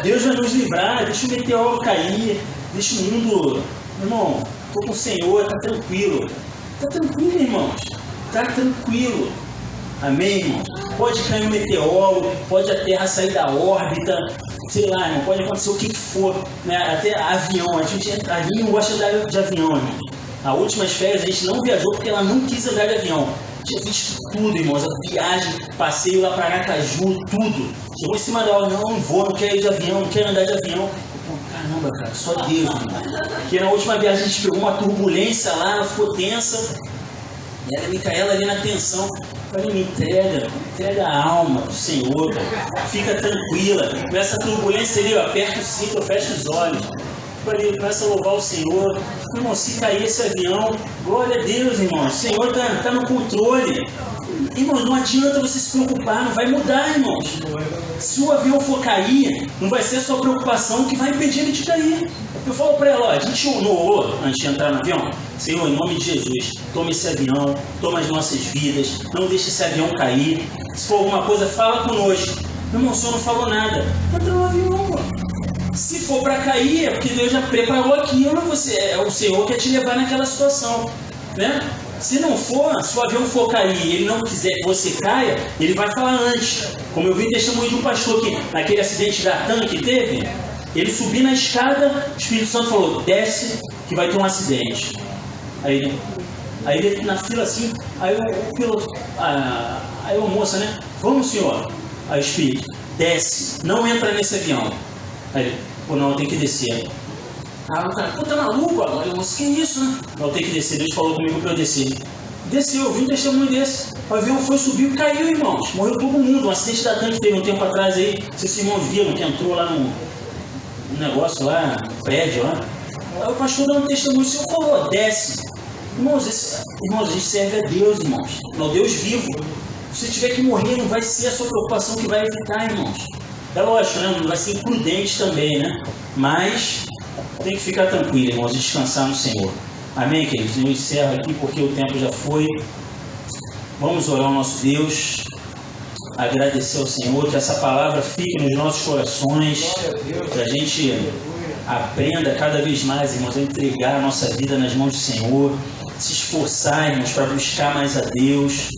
Deus vai nos livrar. Deixa o meteoro cair. Deixa o mundo. Meu irmão, estou com o Senhor, tá tranquilo. Tá tranquilo, irmãos. Tá tranquilo. Amém, irmão? Pode cair um meteoro, pode a Terra sair da órbita, sei lá, irmão, pode acontecer o que for, né? Até avião. A gente não gosta de avião, irmão. Nas últimas férias a gente não viajou porque ela não quis andar de avião. Tinha visto tudo, irmãos, a viagem, passeio lá para Aracaju, tudo. Chegou em cima da hora: não vou, não quero ir de avião, não quero andar de avião. Caramba, cara, só Deus, irmão. Porque na última viagem a gente pegou uma turbulência lá, ela ficou tensa. E ela, Micaela, ali na tensão: falei, me entrega a alma do Senhor, cara. Fica tranquila. Com essa turbulência ali, ó, aperta o cinto, eu fecho os olhos. Ali, começa a louvar o Senhor. Irmão, se cair esse avião, glória a Deus, irmão. O Senhor está no controle. Irmão, não adianta você se preocupar, não vai mudar, irmãos. Se o avião for cair, não vai ser a sua preocupação que vai impedir ele de cair. Eu falo para ela: ó, a gente orou antes de entrar no avião: Senhor, em nome de Jesus, toma esse avião, toma as nossas vidas, não deixe esse avião cair. Se for alguma coisa, fala conosco. Meu irmão, o Senhor não falou nada. Entra no avião, pô. Se for para cair, é porque Deus já preparou aquilo, é o Senhor que quer te levar naquela situação, né? Se não for, se o avião for cair e ele não quiser que você caia, ele vai falar antes. Como eu vi testemunho de um pastor que, naquele acidente da TAM que teve, ele subiu na escada, o Espírito Santo falou, desce que vai ter um acidente. Aí ele na fila assim, aí o piloto, aí a moça, né? Vamos, senhor. Aí o Espírito, desce, não entra nesse avião. Aí ele, pô, não, eu tenho que descer. Aí o cara, pô, tá maluco agora? Eu disse, que isso, né? Não, eu tenho que descer, Deus falou comigo para eu descer. Desceu, eu vi um testemunho desse. O avião foi, subiu e caiu, irmãos. Morreu todo mundo. Um acidente da TAM que teve um tempo atrás aí. Não sei se irmãos viram, que entrou lá no negócio lá, no prédio lá. Aí o pastor deu um testemunho, o senhor falou, desce. Irmãos, a gente serve a Deus, irmãos. Não, Deus vivo. Se tiver que morrer, não vai ser a sua preocupação que vai ficar, irmãos. É lógico, né? Não vai ser imprudente também, né? Mas tem que ficar tranquilo, irmãos, descansar no Senhor. Amém, queridos? Eu encerro aqui porque o tempo já foi. Vamos orar ao nosso Deus, agradecer ao Senhor, que essa palavra fique nos nossos corações, que a gente aprenda cada vez mais, irmãos, a entregar a nossa vida nas mãos do Senhor, se esforçar, irmãos, para buscar mais a Deus,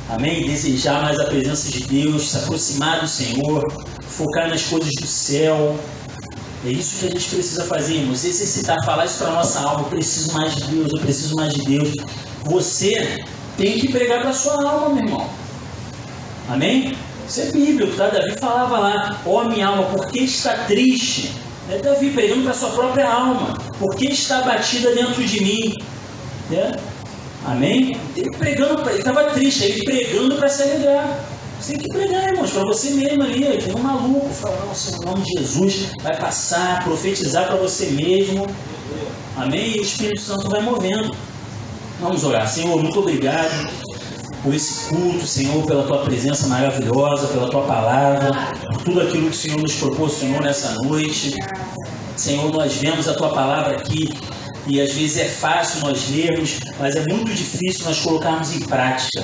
amém? Desejar mais a presença de Deus, se aproximar do Senhor, focar nas coisas do céu. É isso que a gente precisa fazer, irmãos, exercitar, falar isso para a nossa alma. Eu preciso mais de Deus, eu preciso mais de Deus. Você tem que pregar para a sua alma, meu irmão. Amém? Isso é bíblico, tá? Davi falava lá, ó minha alma, por que está triste? É Davi pregando para a sua própria alma. Por que está batida dentro de mim? Amém? Ele estava triste, ele pregando para se alegrar. Você tem que pregar, irmãos, para você mesmo ali. Tem um maluco, falar, nossa, no nome de Jesus, vai passar, profetizar para você mesmo. Amém? E o Espírito Santo vai movendo. Vamos orar. Senhor, muito obrigado por esse culto, Senhor, pela Tua presença maravilhosa, pela Tua palavra, por tudo aquilo que o Senhor nos proporcionou nessa noite. Senhor, nós vemos a Tua palavra aqui e às vezes é fácil nós lermos, mas é muito difícil nós colocarmos em prática.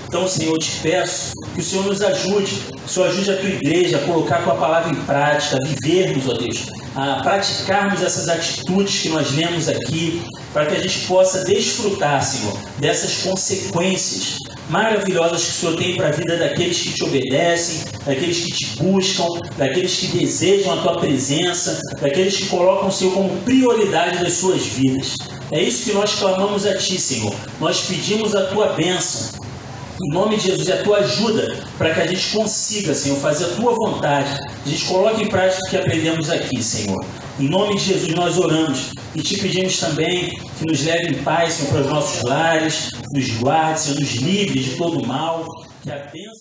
Então, Senhor, eu te peço que o Senhor nos ajude, que o Senhor ajude a Tua igreja a colocar a Tua palavra em prática, a vivermos, ó Deus, a praticarmos essas atitudes que nós lemos aqui, para que a gente possa desfrutar, Senhor, dessas consequências maravilhosas que o Senhor tem para a vida daqueles que te obedecem, daqueles que te buscam, daqueles que desejam a Tua presença, daqueles que colocam o Senhor como prioridade das suas vidas. É isso que nós clamamos a Ti, Senhor. Nós pedimos a Tua bênção. Em nome de Jesus, a Tua ajuda para que a gente consiga, Senhor, fazer a Tua vontade. A gente coloque em prática o que aprendemos aqui, Senhor. Em nome de Jesus nós oramos e Te pedimos também que nos leve em paz, Senhor, para os nossos lares, nos guarde, Senhor, nos livre de todo mal, que a bênção